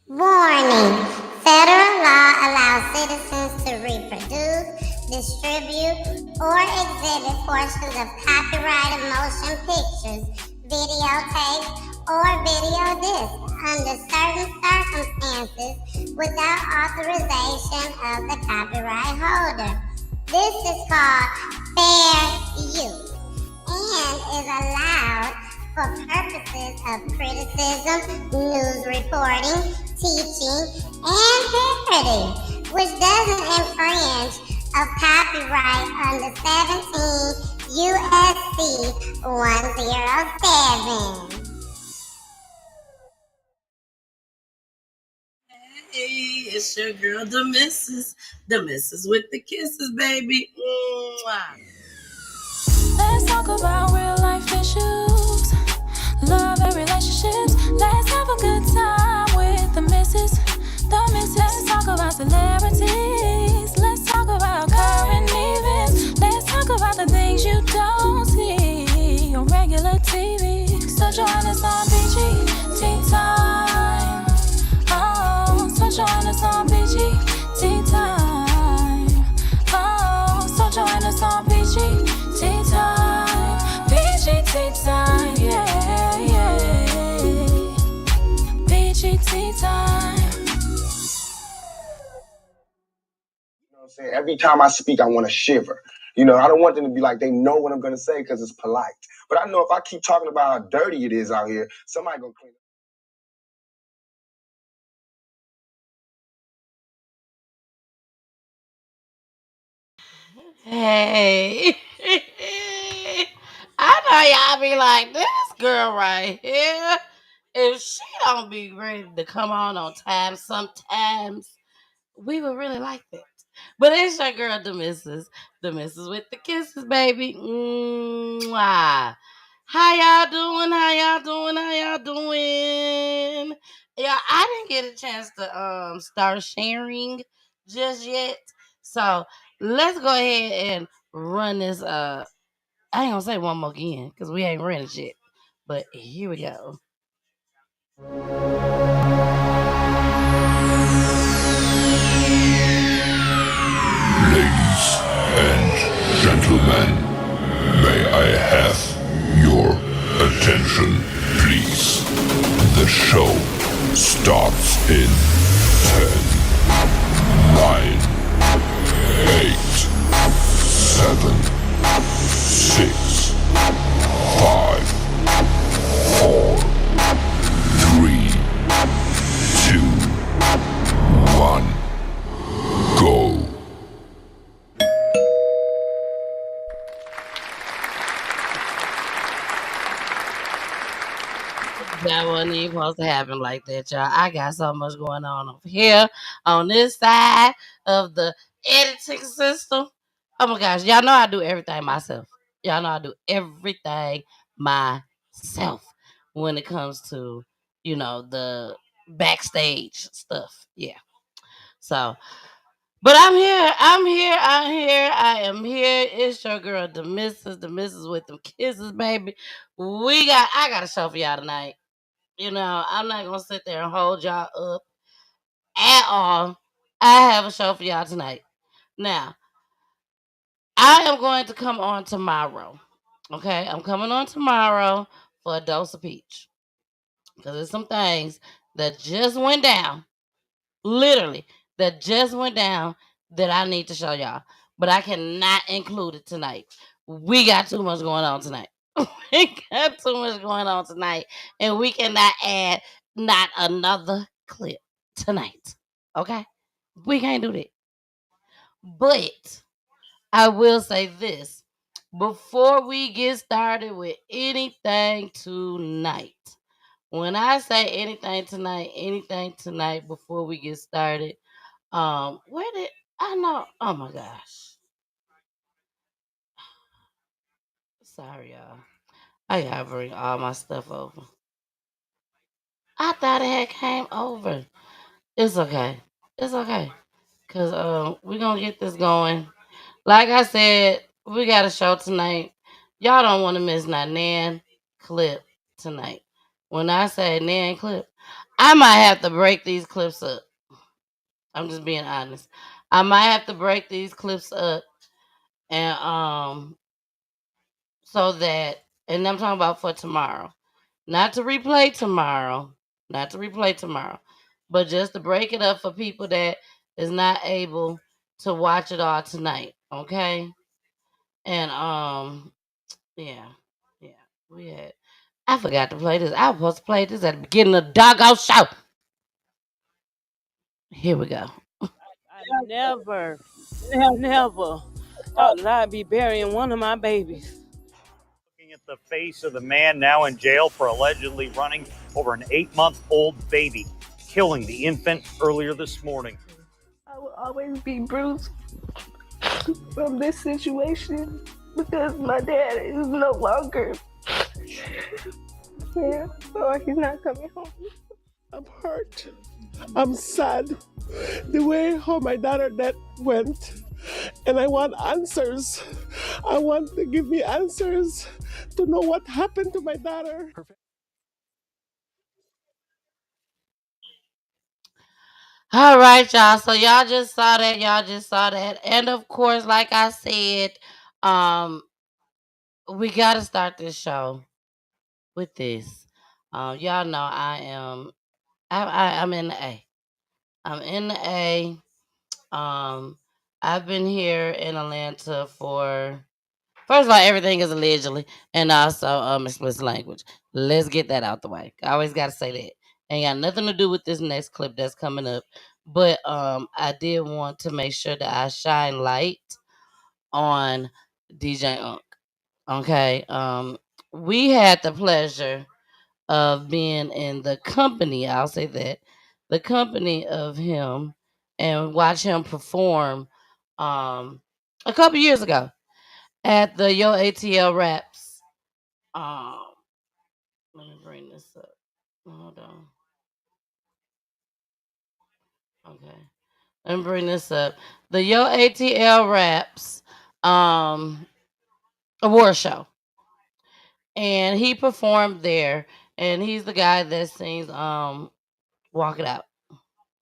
Warning: Federal law allows citizens to reproduce, distribute, or exhibit portions of copyrighted motion pictures, videotapes, or video discs under certain circumstances without authorization of the copyright holder. This is called fair use and is allowed for purposes of criticism, news reporting, teaching, and parody, which doesn't infringe of copyright under 17 USC 107. Hey, it's your girl, the missus with the kisses, baby. Mwah. Let's talk about real life issues, love and relationships. Let's have a good time with the missus, the missus. Let's talk about celebrities. Let's talk about current events. Let's talk about the things you don't see on regular TV. So join us on BG Time. Oh, so join us on BG Time. Oh, so join us on BG time, BGT time, yeah, yeah. BGT time. You know what I'm saying? Every time I speak, I want to shiver. I don't want them to be like they know what I'm going to say because it's polite. But I know if I keep talking about how dirty it is out here, somebody going to clean it. Hey. I know y'all be like, this girl right here, if she don't be ready to come on time sometimes, we would really like that. But it's your girl, the missus with the kisses, baby. Mwah. How y'all doing? How y'all doing? How y'all doing? Yeah, I didn't get a chance to start sharing just yet. So let's go ahead and run this I ain't gonna say one more again because we ain't run it yet. But here we go. Ladies and gentlemen, may I have your attention, please? The show starts in 10, 9, 8, 7, 6, 5, 4, 3, 2, 1, go. That wasn't even supposed to happen like that, y'all. I got so much going on over here on this side of the editing system. Oh my gosh, y'all know I do everything myself. Y'all know I do everything myself when it comes to, the backstage stuff. Yeah. So, but I am here. It's your girl, the missus with them kisses, baby. I got a show for y'all tonight. I'm not gonna sit there and hold y'all up at all. I have a show for y'all tonight. Now, I am going to come on tomorrow. Okay, I'm coming on tomorrow for a dose of peach because there's some things that just went down, literally that just went down that I need to show y'all, but I cannot include it tonight. We got too much going on tonight. We got too much going on tonight, and we cannot add not another clip tonight. Okay? We can't do that. But I will say this before we get started with anything tonight. When I say anything tonight before we get started, where did I know? Oh my gosh. Sorry, y'all. I gotta bring all my stuff over. I thought it had came over. It's okay. It's okay. Cause we're gonna get this going. Like I said, we got a show tonight. Y'all don't want to miss not Nan clip tonight. When I say Nan clip, I might have to break these clips up. I'm just being honest. I might have to break these clips up and so that, and I'm talking about for tomorrow. Not to replay tomorrow. But just to break it up for people that is not able to watch it all tonight. Okay? And yeah. We had I forgot to play this. I was supposed to play this at the beginning of the doggone show. Here we go. I never thought that I'd be burying one of my babies. Looking at the face of the man now in jail for allegedly running over an 8-month-old baby, killing the infant earlier this morning. I will always be bruised from this situation because my dad is no longer here, or he's not coming home. I'm hurt. I'm sad. The way how my daughter that went. And I want answers. I want to give me answers to know what happened to my daughter. All right, y'all. So y'all just saw that. And of course, like I said, we gotta start this show with this. Y'all know I'm in the A. I'm in the A. I've been here in Atlanta for, first of all, everything is allegedly, and also explicit language. Let's get that out the way. I always gotta say that. Ain't got nothing to do with this next clip that's coming up. But I did want to make sure that I shine light on DJ Unk. Okay. We had the pleasure of being in the company, I'll say that, the company of him, and watch him perform a couple years ago at the Yo ATL Raps. Let me bring this up. Hold on. Okay. Let me bring this up. The Yo ATL Raps award show. And he performed there. And he's the guy that sings Walk It Out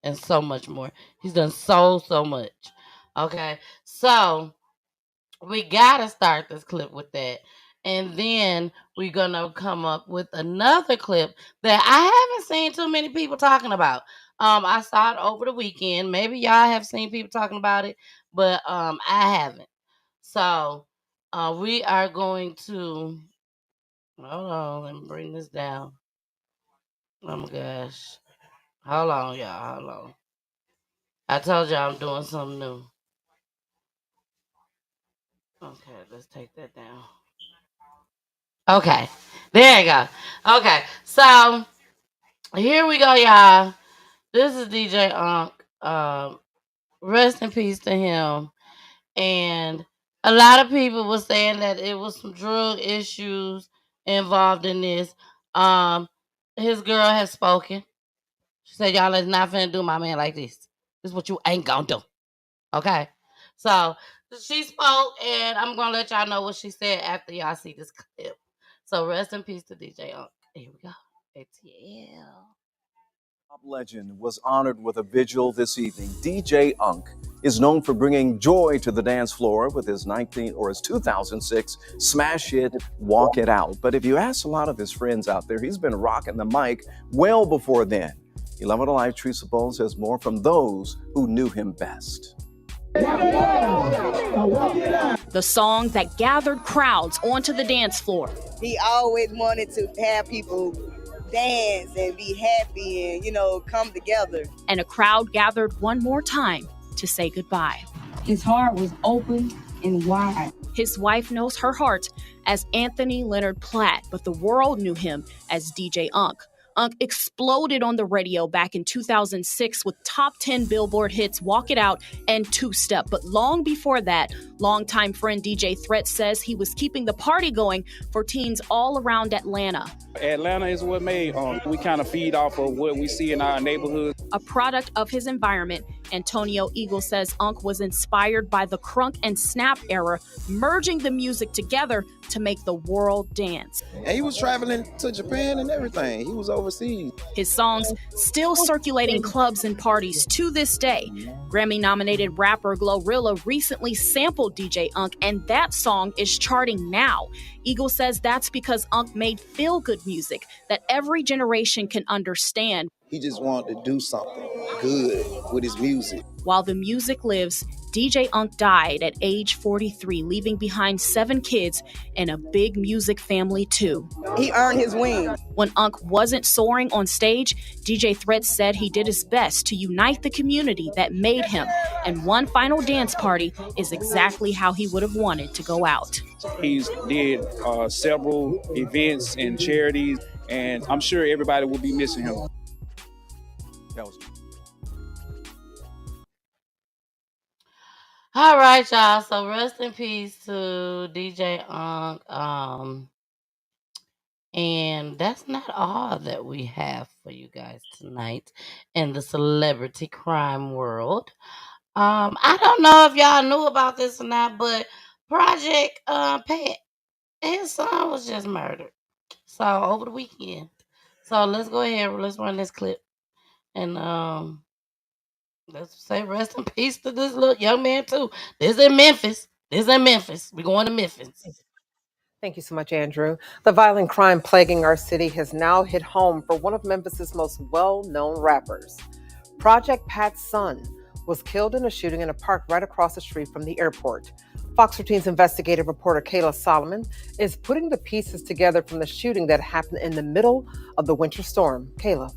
and so much more. He's done so much. Okay. So we gotta start this clip with that. And then we're gonna come up with another clip that I haven't seen too many people talking about. I saw it over the weekend. Maybe y'all have seen people talking about it, but I haven't. So we are going to, hold on, let me bring this down. Oh my gosh. Hold on, y'all. Hold on. I told y'all I'm doing something new. Okay, let's take that down. Okay, there you go. Okay, so here we go, y'all. This is DJ Unk. Rest in peace to him. And a lot of people were saying that it was some drug issues involved in this. His girl has spoken. She said, "Y'all is not finna do my man like this. This is what you ain't gonna do." Okay, so she spoke, and I'm gonna let y'all know what she said after y'all see this clip. So rest in peace to DJ Unk. Here we go. ATL. Pop legend was honored with a vigil this evening. DJ Unk is known for bringing joy to the dance floor with his 2006 smash hit Walk It Out. But if you ask a lot of his friends out there, he's been rocking the mic well before then. 11 Alive Teresa Bowles has more from those who knew him best. The song that gathered crowds onto the dance floor. He always wanted to have people dance and be happy and, come together. And a crowd gathered one more time to say goodbye. His heart was open and wide. His wife knows her heart as Anthony Leonard Platt, but the world knew him as DJ Unk. Unk exploded on the radio back in 2006 with top 10 Billboard hits Walk It Out and Two Step. But long before that, longtime friend DJ Threat says he was keeping the party going for teens all around Atlanta. Atlanta is what made we kind of feed off of what we see in our neighborhood. A product of his environment Antonio Eagle says Unk was inspired by the crunk and snap era, merging the music together to make the world dance. And he was traveling to Japan and everything. He was overseas. His songs still circulating clubs and parties to this day. Grammy-nominated rapper Glorilla recently sampled DJ Unk, and that song is charting now. Eagle says that's because Unk made feel-good music that every generation can understand. He just wanted to do something good with his music. While the music lives, DJ Unk died at age 43, leaving behind 7 kids and a big music family too. He earned his wings. When Unk wasn't soaring on stage, DJ Threat said he did his best to unite the community that made him, and one final dance party is exactly how he would have wanted to go out. He's did several events and charities, and I'm sure everybody will be missing him. That was All right, y'all. So rest in peace to DJ Unk. And that's not all that we have for you guys tonight in the celebrity crime world. I don't know if y'all knew about this or not, but Project Pat, his son was just murdered. So over the weekend. So let's go ahead, let's run this clip. And let's say rest in peace to this little young man too. This is in Memphis. We're going to Memphis. Thank you so much, Andrew. The violent crime plaguing our city has now hit home for one of Memphis's most well-known rappers. Project Pat's son was killed in a shooting in a park right across the street from the airport. Fox 13's investigative reporter Kayla Solomon is putting the pieces together from the shooting that happened in the middle of the winter storm. Kayla.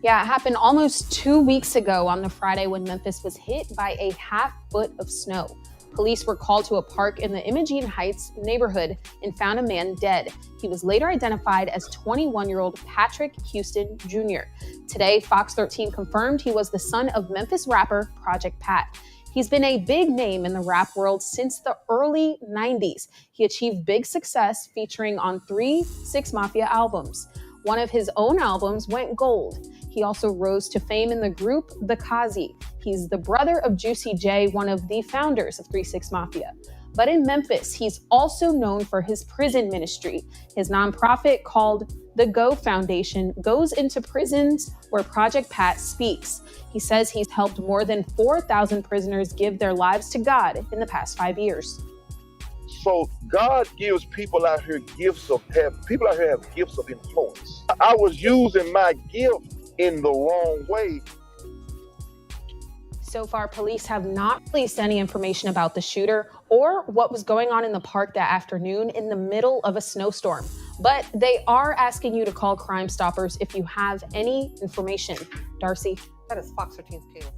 Yeah, it happened almost 2 weeks ago on the Friday when Memphis was hit by a half foot of snow. Police were called to a park in the Imogene Heights neighborhood and found a man dead. He was later identified as 21-year-old Patrick Houston Jr. Today, Fox 13 confirmed he was the son of Memphis rapper Project Pat. He's been a big name in the rap world since the early 90s. He achieved big success featuring on 3 6 Mafia albums. One of his own albums went gold. He also rose to fame in the group The Kazi. He's the brother of Juicy J, one of the founders of 3 6 Mafia. But in Memphis, he's also known for his prison ministry. His nonprofit called the Go Foundation goes into prisons where Project Pat speaks. He says he's helped more than 4,000 prisoners give their lives to God in the past 5 years. So God gives people out here gifts of people out here have gifts of influence. I was using my gift in the wrong way. So far, police have not released any information about the shooter or what was going on in the park that afternoon in the middle of a snowstorm. But they are asking you to call Crime Stoppers if you have any information. Darcy? That is Fox 13's Kayla.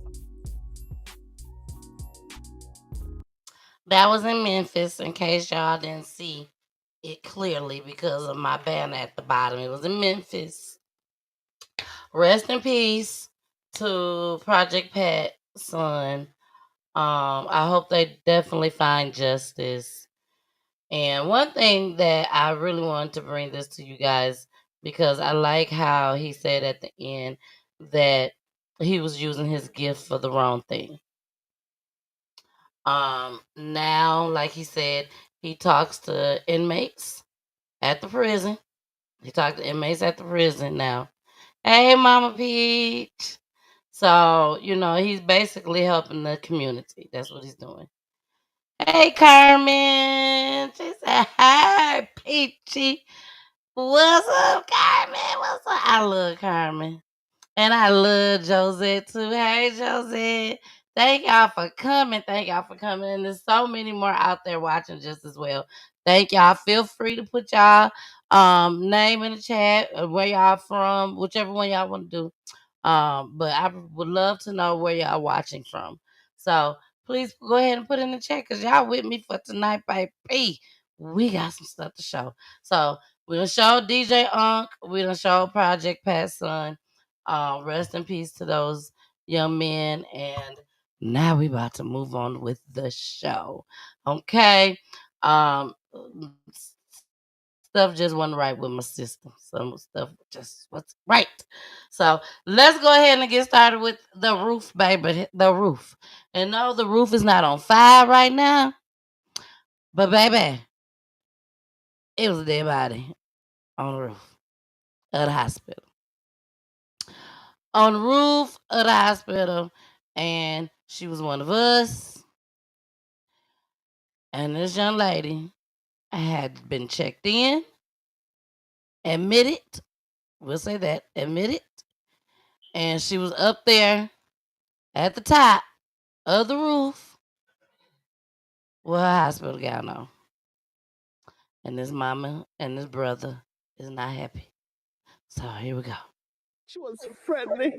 That was in Memphis, in case y'all didn't see it clearly because of my banner at the bottom. It was in Memphis. Rest in peace to Project Pat's son. I hope they definitely find justice. And one thing that I really wanted to bring this to you guys, because I like how he said at the end that he was using his gift for the wrong thing. Now, like he said, he talks to inmates at the prison. He talked to inmates at the prison now. Hey, Mama Peach. So, he's basically helping the community. That's what he's doing. Hey, Carmen. She said, hi, Peachy. What's up, Carmen? What's up? I love Carmen. And I love Josette, too. Hey, Josette. Thank y'all for coming. And there's so many more out there watching just as well. Thank y'all. Feel free to put y'all name in the chat, where y'all from, whichever one y'all want to do. But I would love to know where y'all watching from. So please go ahead and put in the chat because y'all with me for tonight, baby. We got some stuff to show. So we done showed DJ Unk. We done showed Project Pat's son. Rest in peace to those young men. And now we about to move on with the show. Okay. stuff just wasn't right with my system. Some stuff just wasn't right. So let's go ahead and get started with the roof, baby. The roof. And no, the roof is not on fire right now. But baby, it was a dead body on the roof of the hospital. On the roof of the hospital, and she was one of us. And this young lady had been checked in, admitted. We'll say that, admitted. And she was up there at the top of the roof with her hospital gown on. And this mama and this brother is not happy. So here we go. She was friendly.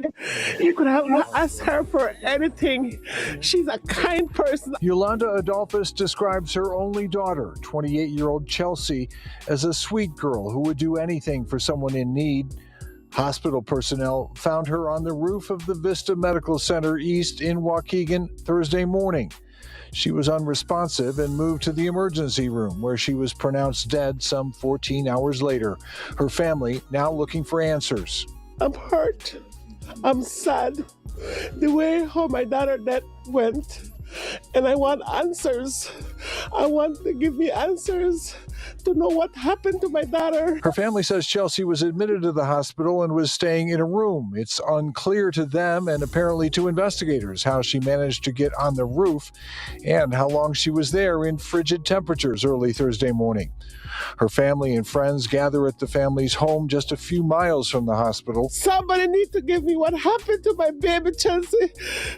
You could have not asked her for anything. She's a kind person. Yolanda Adolphus describes her only daughter, 28-year-old Chelsea, as a sweet girl who would do anything for someone in need. Hospital personnel found her on the roof of the Vista Medical Center East in Waukegan Thursday morning. She was unresponsive and moved to the emergency room, where she was pronounced dead some 14 hours later. Her family now looking for answers. I'm hurt. I'm sad. The way how my daughter death went. And I want answers. I want to give me answers to know what happened to my daughter. Her family says Chelsea was admitted to the hospital and was staying in a room. It's unclear to them and apparently to investigators how she managed to get on the roof and how long she was there in frigid temperatures early Thursday morning. Her family and friends gather at the family's home just a few miles from the hospital. Somebody need to give me what happened to my baby Chelsea.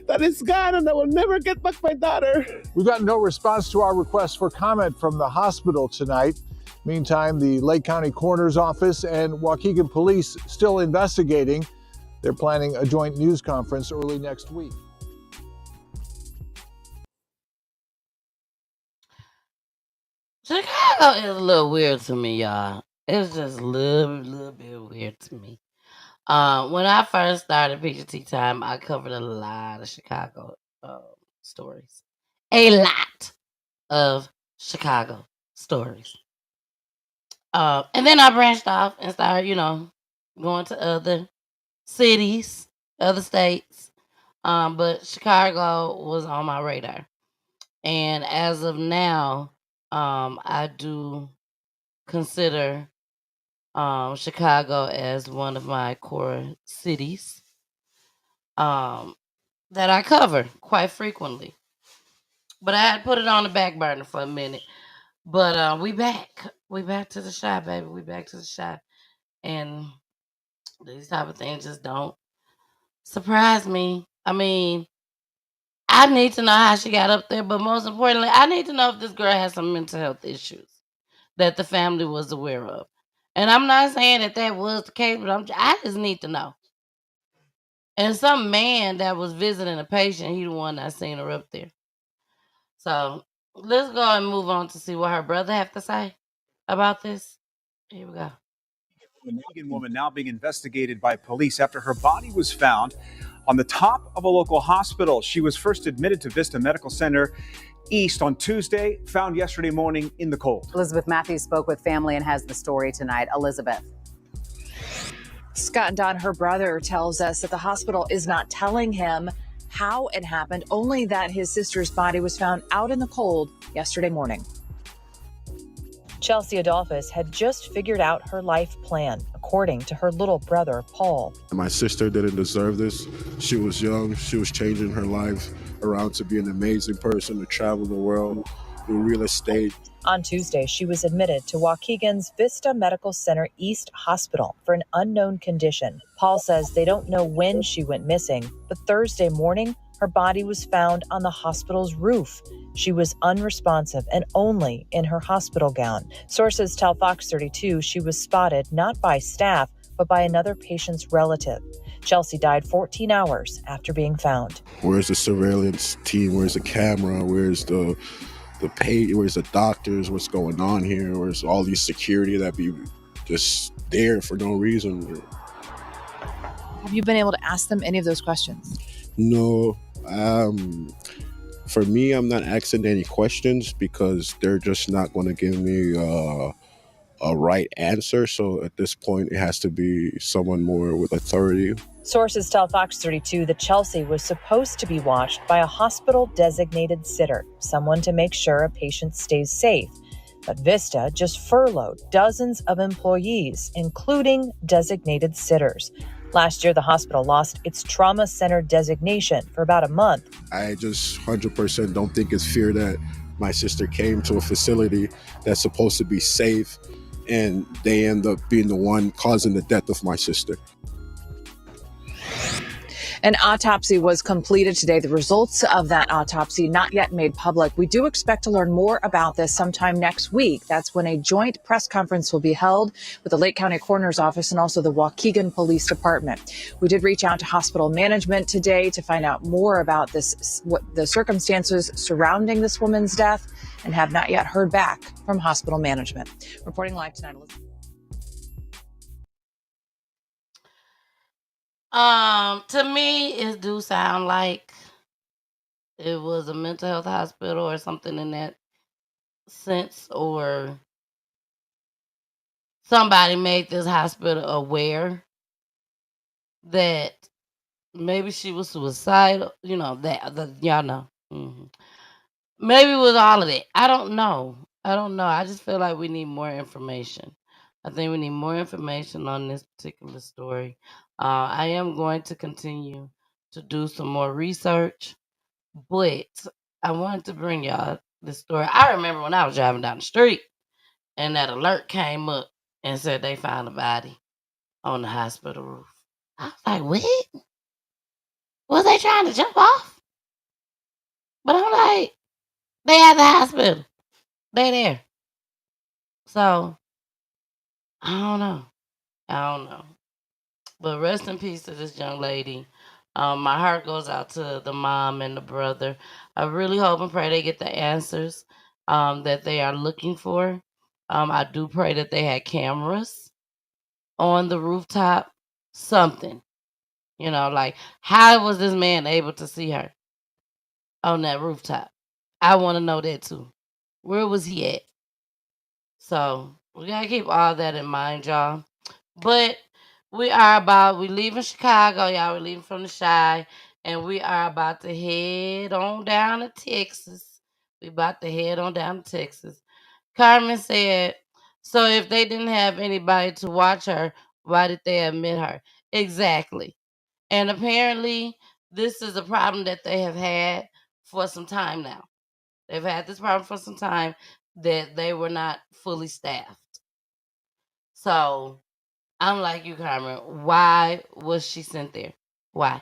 That is gone and I will never get back my daughter. We've got no response to our request for comment from the hospital tonight. Meantime, the Lake County Coroner's Office and Waukegan Police still investigating. They're planning a joint news conference early next week. Chicago is a little weird to me, y'all. It's just a little bit weird to me. When I first started PGT Time, I covered a lot of Chicago stories. A lot of Chicago stories. And then I branched off and started, going to other cities, other states. But Chicago was on my radar. And as of now, I do consider Chicago as one of my core cities that I cover quite frequently. But I had put it on the back burner for a minute. But we back. We back to the shop, baby. We back to the shop. And these type of things just don't surprise me. I mean, I need to know how she got up there, but most importantly, I need to know if this girl has some mental health issues that the family was aware of. And I'm not saying that was the case, but I just need to know. And some man that was visiting a patient, he the one that seen her up there. So let's go and move on to see what her brother have to say about this. Here we go. A Michigan woman now being investigated by police after her body was found on the top of a local hospital. She was first admitted to Vista Medical Center East on Tuesday, found yesterday morning in the cold. Elizabeth Matthews spoke with family and has the story tonight. Elizabeth. Scott and Don, her brother, tells us that the hospital is not telling him how it happened, only that his sister's body was found out in the cold yesterday morning. Chelsea Adolphus had just figured out her life plan, according to her little brother, Paul. My sister didn't deserve this. She was young. She was changing her life around to be an amazing person, to travel the world, do real estate. On Tuesday, she was admitted to Waukegan's Vista Medical Center East Hospital for an unknown condition. Paul says they don't know when she went missing, but Thursday morning, her body was found on the hospital's roof. She was unresponsive and only in her hospital gown. Sources tell Fox 32 she was spotted not by staff, but by another patient's relative. Chelsea died 14 hours after being found. Where's the surveillance team? Where's the camera? Where's the where's the doctors? What's going on here? Where's all these security that be just there for no reason? Have you been able to ask them any of those questions? No. For me, I'm not asking any questions because they're just not going to give me a right answer. So at this point, it has to be someone more with authority. Sources tell Fox 32 that Chelsea was supposed to be watched by a hospital-designated sitter, someone to make sure a patient stays safe. But Vista just furloughed dozens of employees, including designated sitters. Last year, the hospital lost its trauma center designation for about a month. I just 100% don't think it's fair that my sister came to a facility that's supposed to be safe and they end up being the one causing the death of my sister. An autopsy was completed today. The results of that autopsy not yet made public. We do expect to learn more about this sometime next week. That's when a joint press conference will be held with the Lake County Coroner's Office and also the Waukegan Police Department. We did reach out to hospital management today to find out more about this, what the circumstances surrounding this woman's death, and have not yet heard back from hospital management. Reporting live tonight, Elizabeth. To me, it do sound like it was a mental health hospital or something in that sense, or somebody made this hospital aware that maybe she was suicidal. You know, y'all know. Maybe it was all of that. I don't know. I just feel like we need more information. I think we need more information on this particular story. I am going to continue to do some more research, but I wanted to bring y'all this story. I remember when I was driving down the street and that alert came up and said they found a body on the hospital roof. I was like, what? Was they trying to jump off? But I'm like, they at the hospital. They there. So, I don't know. But rest in peace to this young lady. My heart goes out to the mom and the brother. I really hope and pray they get the answers that they are looking for. I do pray that they had cameras on the rooftop. Something. You know, like, how was this man able to see her on that rooftop? I want to know that too. Where was he at? So we gotta keep all that in mind, y'all. But we leaving Chicago, y'all. We're leaving from the Chi, and we are about to head on down to Texas. Carmen said, so if they didn't have anybody to watch her, why did they admit her? Exactly. And apparently, this is a problem that they have had for some time now. They've had this problem for some time that they were not fully staffed. So I'm like you, Carmen. Why was she sent there? Why?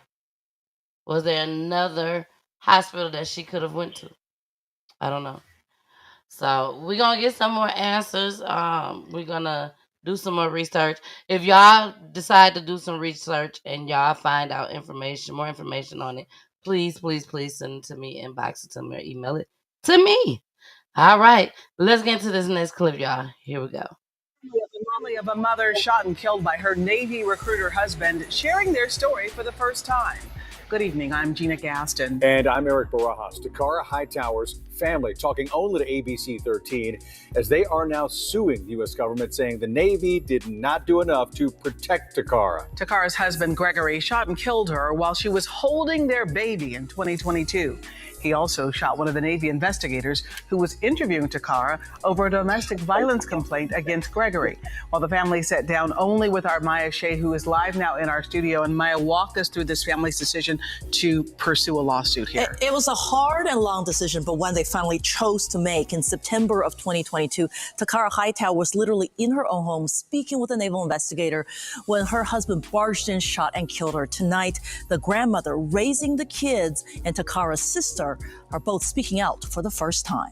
Was there another hospital that she could have went to? I don't know. So we're going to get some more answers. We're going to do some more research. If y'all decide to do some research and y'all find out more information on it, please send it to me, inbox it to me, or email it to me. All right. Let's get into this next clip, y'all. Here we go. The family of a mother shot and killed by her Navy recruiter husband sharing their story for the first time. Good evening, I'm Gina Gaston. And I'm Eric Barajas. Takara Hightower's family talking only to ABC 13 as they are now suing the U.S. government, saying the Navy did not do enough to protect Takara. Takara's husband, Gregory, shot and killed her while she was holding their baby in 2022. He also shot one of the Navy investigators who was interviewing Takara over a domestic violence complaint against Gregory. While the family sat down only with our Maya Shea, who is live now in our studio. And Maya, walked us through this family's decision to pursue a lawsuit here. It was a hard and long decision, but one they finally chose to make. In September of 2022, Takara Hightower was literally in her own home speaking with a naval investigator when her husband barged in, shot, and killed her. Tonight, the grandmother raising the kids and Takara's sister are both speaking out for the first time.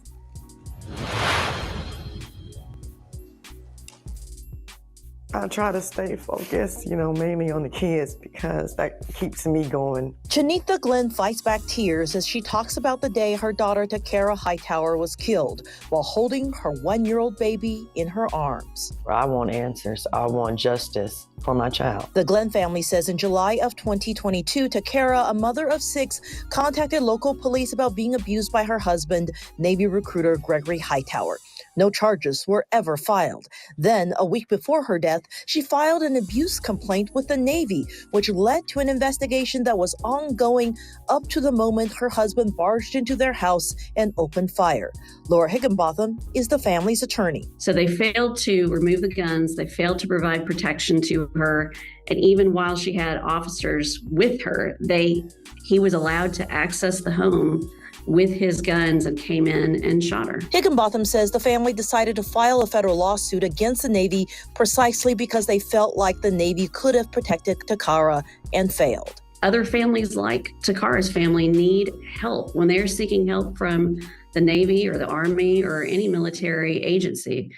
I try to stay focused, mainly on the kids because that keeps me going. Janita Glenn fights back tears as she talks about the day her daughter Takara Hightower was killed while holding her 1-year-old baby in her arms. I want answers. I want justice for my child. The Glenn family says in July of 2022, Takara, a mother of 6, contacted local police about being abused by her husband, Navy recruiter Gregory Hightower. No charges were ever filed. Then, a week before her death, she filed an abuse complaint with the Navy, which led to an investigation that was ongoing up to the moment her husband barged into their house and opened fire. Laura Higginbotham is the family's attorney. So they failed to remove the guns, they failed to provide protection to her, and even while she had officers with her, he was allowed to access the home with his guns and came in and shot her. Higginbotham says the family decided to file a federal lawsuit against the Navy precisely because they felt like the Navy could have protected Takara and failed. Other families like Takara's family need help when they're seeking help from the Navy or the Army or any military agency.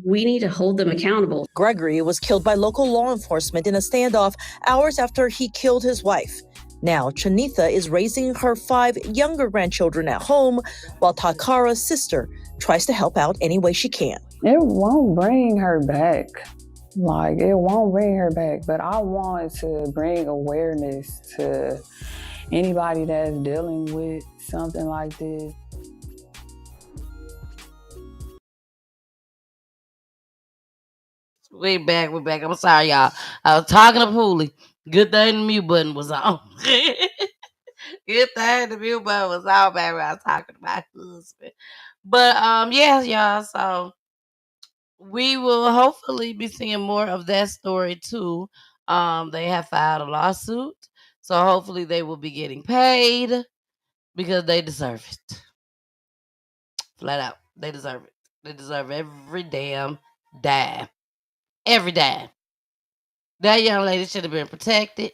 We need to hold them accountable. Gregory was killed by local law enforcement in a standoff hours after he killed his wife. Now, Chanitha is raising her 5 younger grandchildren at home, while Takara's sister tries to help out any way she can. It won't bring her back. It won't bring her back. But I want to bring awareness to anybody that's dealing with something like this. We're back. I'm sorry, y'all. I was talking to Pooley. Good thing the mute button was on. Good thing the mute button was on, baby. I was talking to my husband. But yes, y'all. So we will hopefully be seeing more of that story too. They have filed a lawsuit, so hopefully they will be getting paid because they deserve it. Flat out, they deserve it. They deserve every damn dime. Every dime. That young lady should have been protected.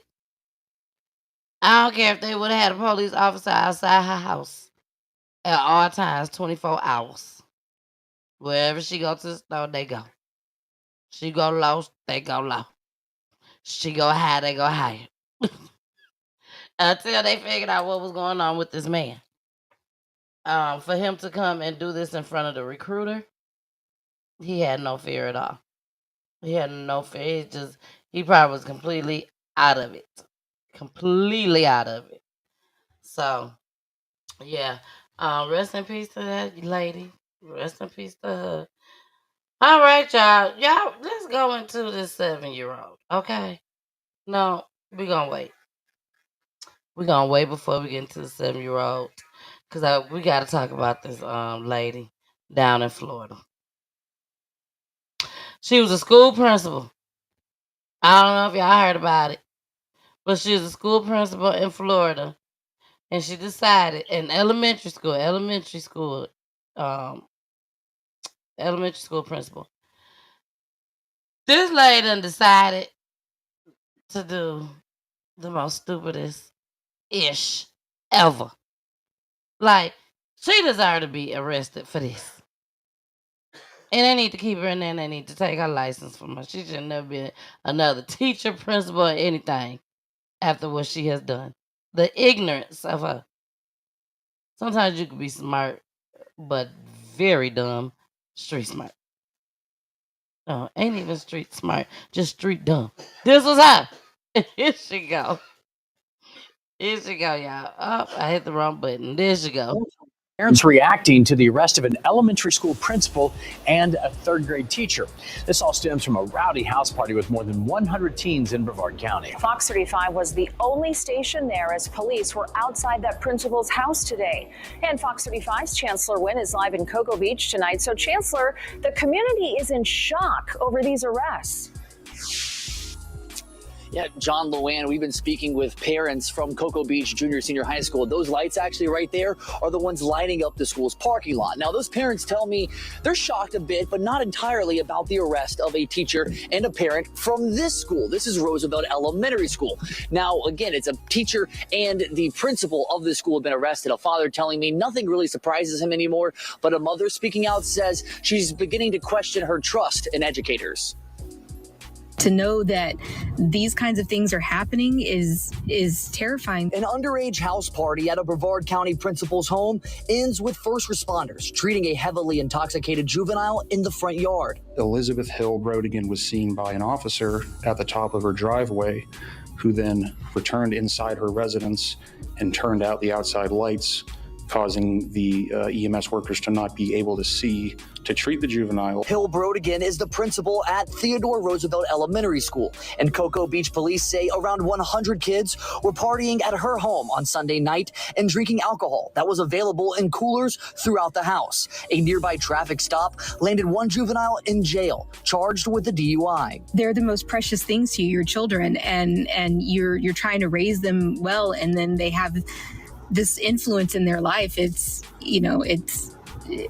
I don't care if they would have had a police officer outside her house at all times, 24 hours. Wherever she go to the store, they go. She go low, they go low. She go high, they go higher. Until they figured out what was going on with this man. For him to come and do this in front of the recruiter, he had no fear at all. He had no fear. He probably was completely out of it. Completely out of it. So, yeah. Rest in peace to that lady. Rest in peace to her. All right, y'all. Y'all, let's go into this 7-year-old, okay? No, we're going to wait. We're going to wait before we get into the 7-year-old. Because we got to talk about this lady down in Florida. She was a school principal. I don't know if y'all heard about it. But she was a school principal in Florida. And she decided in elementary school principal. This lady done decided to do the most stupidest ish ever. Like, she deserved to be arrested for this. And they need to keep her in there and they need to take her license from her. She should never be another teacher, principal, or anything after what she has done. The ignorance of her. Sometimes you can be smart, but very dumb. Street smart. No, ain't even street smart. Just street dumb. This was her. Here she go. Here she go, y'all. Oh, I hit the wrong button. There she go. Parents reacting to the arrest of an elementary school principal and a third-grade teacher. This all stems from a rowdy house party with more than 100 teens in Brevard County. Fox 35 was the only station there as police were outside that principal's house today. And Fox 35's Chancellor Wynn is live in Cocoa Beach tonight. So, Chancellor, the community is in shock over these arrests. Yeah, John Luann, we've been speaking with parents from Cocoa Beach Junior Senior High School. Those lights actually right there are the ones lighting up the school's parking lot. Now, those parents tell me they're shocked a bit, but not entirely about the arrest of a teacher and a parent from this school. This is Roosevelt Elementary School. Now, again, it's a teacher and the principal of the school have been arrested. A father telling me nothing really surprises him anymore, but a mother speaking out says she's beginning to question her trust in educators. To know that these kinds of things are happening is terrifying. An underage house party at a Brevard County principal's home ends with first responders treating a heavily intoxicated juvenile in the front yard. Elizabeth Hill Brodigan was seen by an officer at the top of her driveway, who then returned inside her residence and turned out the outside lights causing the EMS workers to not be able to see to treat the juvenile. Hill Brodigan is the principal at Theodore Roosevelt Elementary School, and Cocoa Beach police say around 100 kids were partying at her home on Sunday night and drinking alcohol that was available in coolers throughout the house. A nearby traffic stop landed one juvenile in jail, charged with a DUI. They're the most precious things to you, your children, and you're trying to raise them well, and then they have this influence in their life.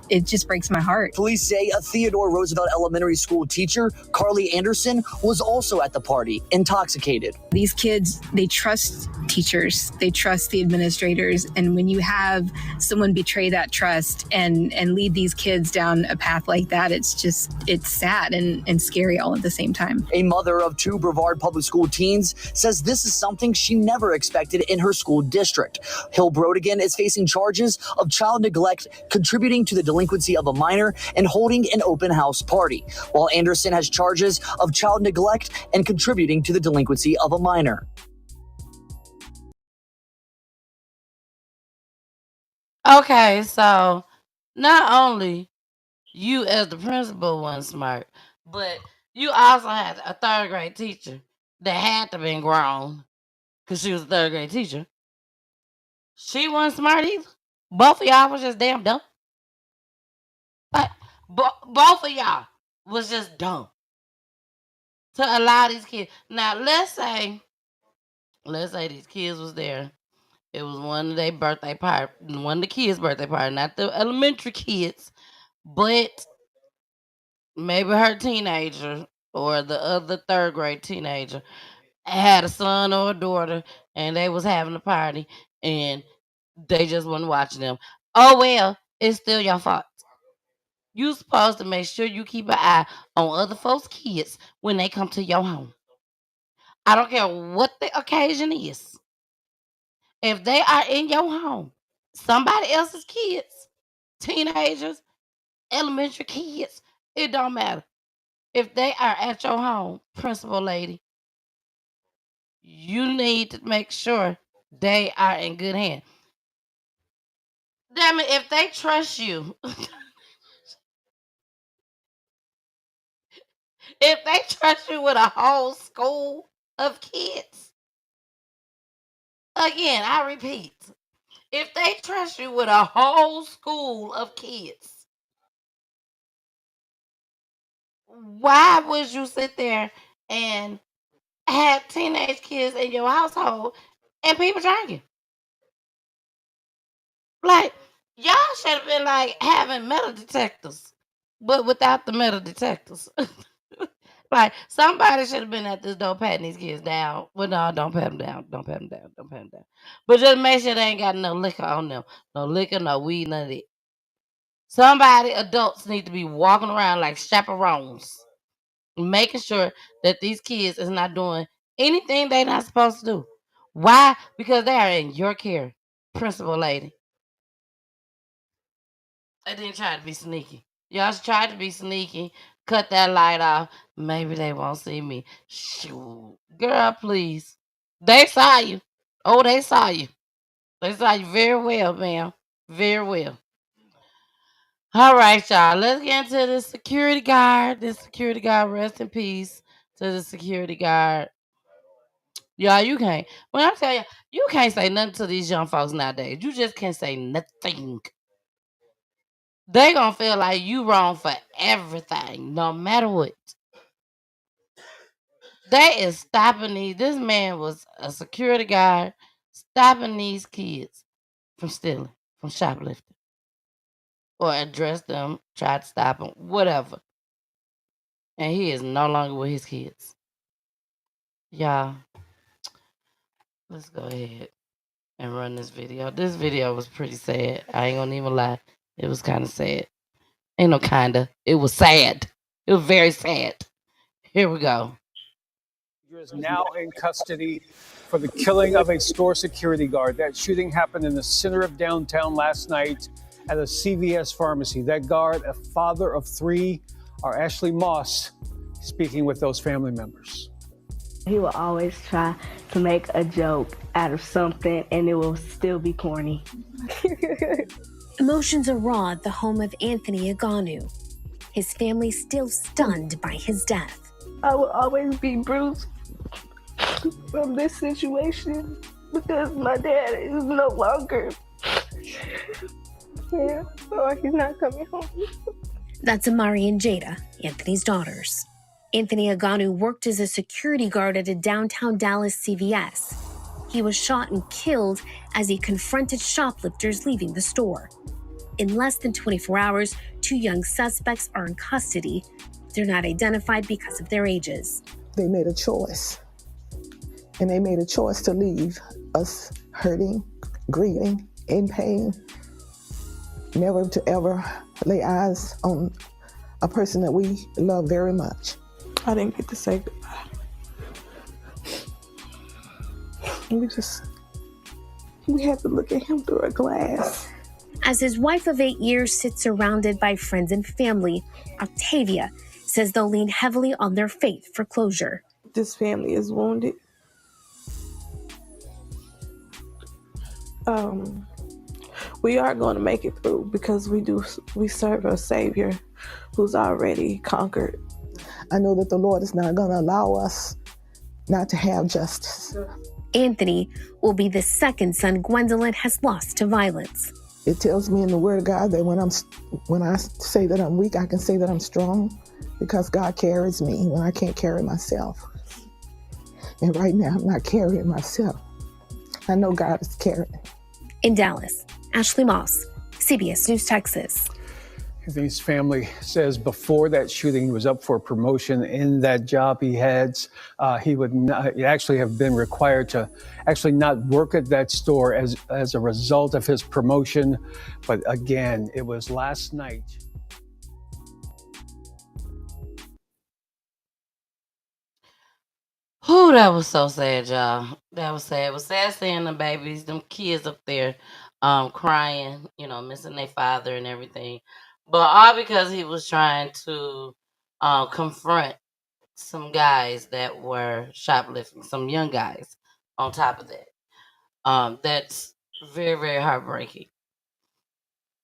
It just breaks my heart. Police say a Theodore Roosevelt Elementary School teacher, Carly Anderson, was also at the party, intoxicated. These kids, they trust teachers, they trust the administrators, and when you have someone betray that trust and lead these kids down a path like that, it's sad and scary all at the same time. A mother of two Brevard Public School teens says this is something she never expected in her school district. Hill Brodigan is facing charges of child neglect, contributing to the delinquency of a minor, and holding an open house party, while Anderson has charges of child neglect and contributing to the delinquency of a minor. Okay, so not only you as the principal wasn't smart, but you also had a third grade teacher that had to been grown because she was a third grade teacher. She wasn't smart either. Both of y'all was just damn dumb. Like, both of y'all was just dumb to allow these kids. Now, let's say these kids was there. It was one of their birthday party, one of the kids' birthday party, not the elementary kids, but maybe her teenager or the other third grade teenager had a son or a daughter, and they was having a party, and they just wasn't watching them. Oh well, it's still your fault. You supposed to make sure you keep an eye on other folks' kids when they come to your home. I don't care what the occasion is. If they are in your home, somebody else's kids, teenagers, elementary kids, it don't matter. If they are at your home, principal lady, you need to make sure they are in good hands. Damn it, if they trust you, if they trust you with a whole school of kids, again, I repeat, if they trust you with a whole school of kids, why would you sit there and have teenage kids in your household and people drinking? Like, y'all should have been like having metal detectors, but without the metal detectors. Like, somebody should have been at this door patting these kids down. Well, no, don't pat them down. Don't pat them down. Don't pat them down. But just make sure they ain't got no liquor on them. No liquor, no weed, none of that. Somebody, adults need to be walking around like chaperones, making sure that these kids is not doing anything they're not supposed to do. Why? Because they are in your care, principal lady. They didn't try to be sneaky. Y'all tried to be sneaky. Cut that light off. Maybe they won't see me. Shoot. Girl, please. They saw you. Oh, they saw you. They saw you very well, ma'am. Very well. All right, y'all. Let's get into the security guard. This security guard, rest in peace to the security guard. Y'all, you can't. When I tell you can't say nothing to these young folks nowadays. You just can't say nothing. They gonna feel like you wrong for everything, no matter what. They is stopping these. This man was a security guard stopping these kids from stealing, from shoplifting, or address them, try to stop them, whatever. And he is no longer with his kids. Y'all, let's go ahead and run this video. This video was pretty sad. I ain't gonna even lie. It was kind of sad. Ain't no kinda. It was sad. It was very sad. Here we go. Is now in custody for the killing of a store security guard. That shooting happened in the center of downtown last night at a CVS pharmacy. That guard, a father of three, our Ashley Moss, speaking with those family members. He will always try to make a joke out of something and it will still be corny. Emotions are raw at the home of Anthony Aganu. His family still stunned by his death. I will always be bruised from this situation because my dad is no longer here, or he's not coming home. That's Amari and Jada, Anthony's daughters. Anthony Aganu worked as a security guard at a downtown Dallas CVS. He was shot and killed as he confronted shoplifters leaving the store. In less than 24 hours, 2 young suspects are in custody. They're not identified because of their ages. They made a choice, and they made a choice to leave us hurting, grieving, in pain, never to ever lay eyes on a person that we love very much. I didn't get to say goodbye. We had to look at him through a glass. As his wife of 8 years sits surrounded by friends and family, Octavia says they'll lean heavily on their faith for closure. This family is wounded. We are going to make it through because we serve a Savior who's already conquered. I know that the Lord is not going to allow us not to have justice. Anthony will be the second son Gwendolyn has lost to violence. It tells me in the Word of God that when I say that I'm weak, I can say that I'm strong because God carries me when I can't carry myself. And right now, I'm not carrying myself. I know God is carrying. In Dallas, Ashley Moss, CBS News, Texas. Anthony's family says before that shooting, he was up for promotion in that job he had. He would not, actually have been required to actually not work at that store as a result of his promotion. But again, it was last night. Whew, that was so sad, y'all. That was sad. It was sad seeing the babies, them kids up there crying, missing their father and everything. But all because he was trying to confront some guys that were shoplifting, some young guys on top of that. That's very, very heartbreaking.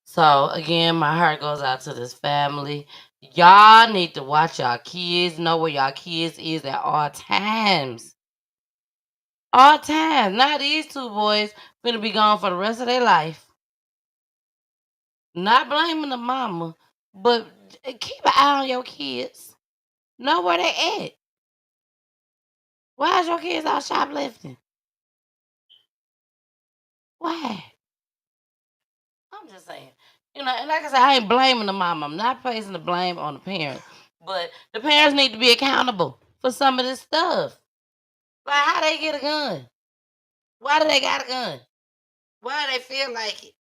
So again, my heart goes out to this family. Y'all need to watch y'all kids, know where y'all kids is at all times. All times. Now these 2 boys finna be gone for the rest of their life. Not blaming the mama, but keep an eye on your kids. Know where they at. Why is your kids out shoplifting? Why? I'm just saying. And like I said, I ain't blaming the mama. I'm not placing the blame on the parents. But the parents need to be accountable for some of this stuff. Like, how they get a gun? Why do they got a gun? Why do they feel like it?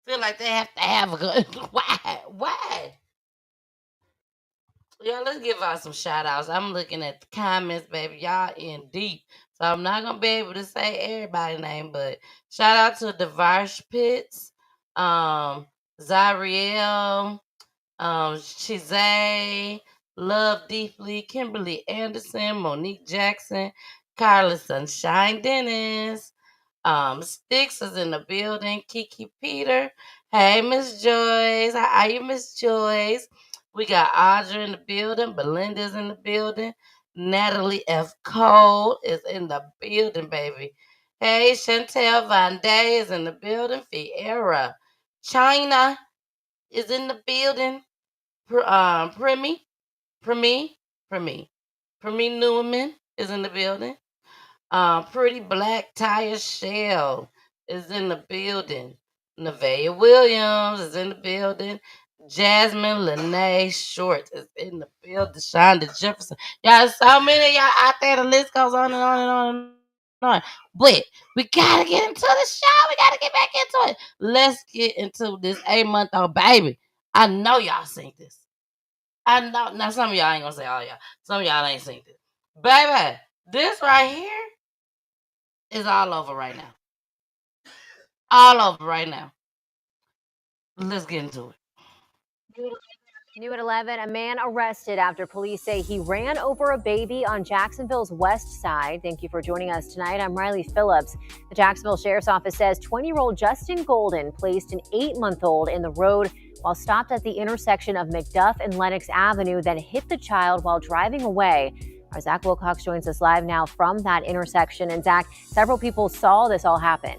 Feel like they have to have a gun? Why? Y'all, let's give out some shout outs. I'm looking at the comments, baby. Y'all in deep. So I'm not gonna be able to say everybody's name, but shout out to Devarsh Pitts, Zariel, Shizay, Love Deeply, Kimberly Anderson, Monique Jackson, Carla Sunshine Dennis, Sticks is in the building, Kiki Peter. Hey, Miss Joyce. How are you, Miss Joyce? We got Audra in the building, Belinda's in the building, Natalie F. Cole is in the building, baby. Hey, Chantel Van Day is in the building, Fiera. China is in the building. Premi Newman is in the building. Pretty Black Tire Shell is in the building. Nevaeh Williams is in the building. Jasmine Lene Short is in the building. Shonda Jefferson. Y'all, so many of y'all out there. The list goes on and on and on and on. But we gotta get into the show. We gotta get back into it. Let's get into this 8-month-old baby. I know y'all seen this. I know. Now some of y'all ain't gonna say all y'all. Some of y'all ain't seen this. Baby, this right here is all over right now. All over right now. Let's get into it. New at 11, a man arrested after police say he ran over a baby on Jacksonville's west side. Thank you for joining us tonight. I'm Riley Phillips. The Jacksonville Sheriff's Office says 20-year-old Justin Golden placed an 8-month-old in the road while stopped at the intersection of McDuff and Lenox Avenue, then hit the child while driving away. Our Zach Wilcox joins us live now from that intersection. And Zach, several people saw this all happen.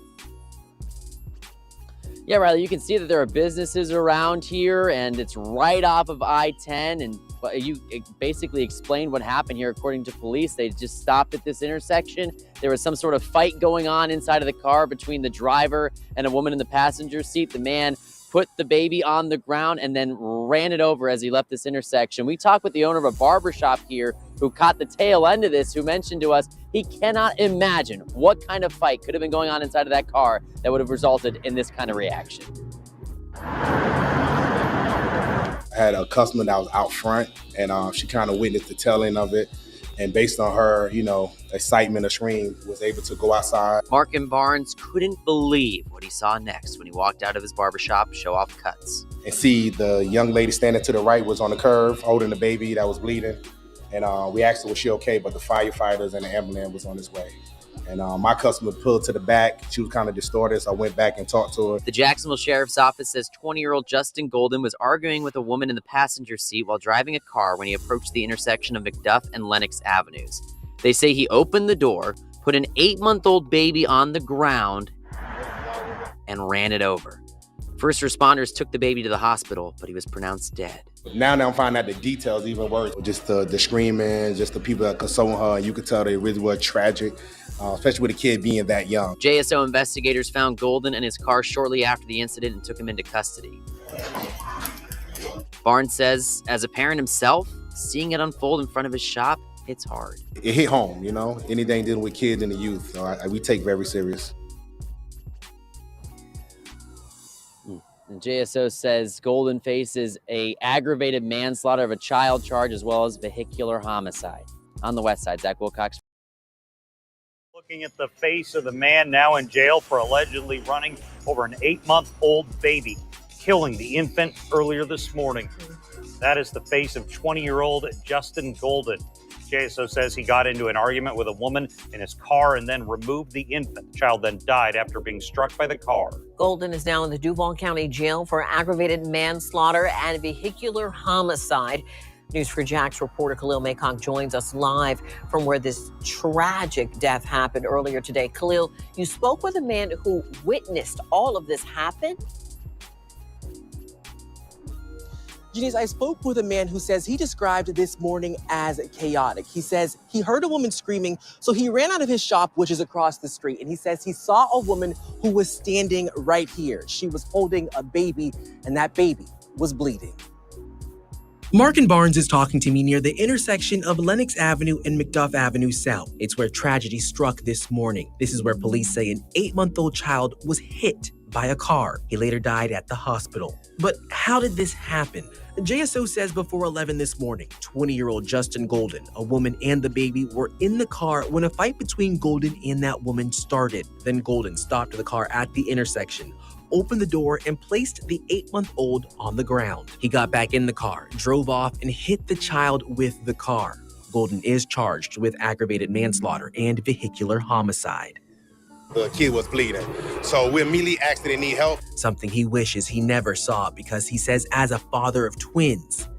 Yeah, Riley, you can see that there are businesses around here, and it's right off of I-10. And you basically explained what happened here. According to police, they just stopped at this intersection. There was some sort of fight going on inside of the car between the driver and a woman in the passenger seat. The man put the baby on the ground and then ran it over as he left this intersection. We talked with the owner of a barbershop here who caught the tail end of this, who mentioned to us he cannot imagine what kind of fight could have been going on inside of that car that would have resulted in this kind of reaction. I had a customer that was out front, and she kind of witnessed the tail end of it. And based on her, excitement or scream, was able to go outside. Markin Barnes couldn't believe what he saw next when he walked out of his barbershop, show off cuts. And see the young lady standing to the right was on the curb holding the baby that was bleeding. And we asked her, was she okay? But the firefighters and the ambulance was on its way. And my customer pulled to the back. She was kind of distorted, so I went back and talked to her. The Jacksonville Sheriff's Office says 20-year-old Justin Golden was arguing with a woman in the passenger seat while driving a car when he approached the intersection of McDuff and Lenox Avenues. They say he opened the door, put an 8-month-old baby on the ground, and ran it over. First responders took the baby to the hospital, but he was pronounced dead. Now I'm finding out the details even worse. Just the screaming, just the people that consoling her. You could tell they really were tragic, especially with a kid being that young. JSO investigators found Golden in his car shortly after the incident and took him into custody. Barnes says, as a parent himself, seeing it unfold in front of his shop, it's hard. It hit home, anything dealing with kids and the youth, we take very serious. And JSO says Golden faces a aggravated manslaughter of a child charge as well as vehicular homicide. On the west side, Zach Wilcox. Looking at the face of the man now in jail for allegedly running over an 8-month-old baby, killing the infant earlier this morning. That is the face of 20-year-old Justin Golden. JSO says he got into an argument with a woman in his car and then removed the infant. The child then died after being struck by the car. Golden is now in the Duval County Jail for aggravated manslaughter and vehicular homicide. News4JAX reporter Khalil Maycock joins us live from where this tragic death happened earlier today. Khalil, you spoke with a man who witnessed all of this happen. Janice, I spoke with a man who says he described this morning as chaotic. He says he heard a woman screaming, so he ran out of his shop, which is across the street. And he says he saw a woman who was standing right here. She was holding a baby, and that baby was bleeding. Markin Barnes is talking to me near the intersection of Lenox Avenue and McDuff Avenue South. It's where tragedy struck this morning. This is where police say an 8-month-old child was hit by a car. He later died at the hospital. But how did this happen? JSO says before 11 this morning, 20-year-old Justin Golden, a woman and the baby were in the car when a fight between Golden and that woman started. Then Golden stopped the car at the intersection, opened the door, and placed the 8-month-old on the ground. He got back in the car, drove off, and hit the child with the car. Golden is charged with aggravated manslaughter and vehicular homicide. The kid was bleeding, so we immediately asked if they need help. Something he wishes he never saw because he says as a father of twins,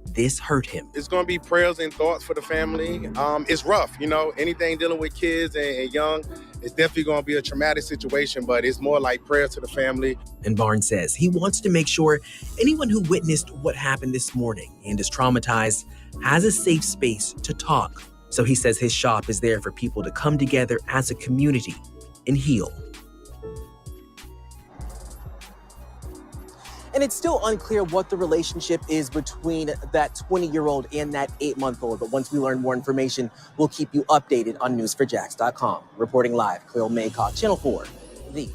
this hurt him. It's going to be prayers and thoughts for the family. It's rough, anything dealing with kids and young, it's definitely going to be a traumatic situation, but it's more like prayers to the family. And Barnes says he wants to make sure anyone who witnessed what happened this morning and is traumatized has a safe space to talk. So he says his shop is there for people to come together as a community and heal. And it's still unclear what the relationship is between that 20-year-old and that 8-month-old. But once we learn more information, we'll keep you updated on news4jax.com. Reporting live, Khalil Maycock, Channel 4, The.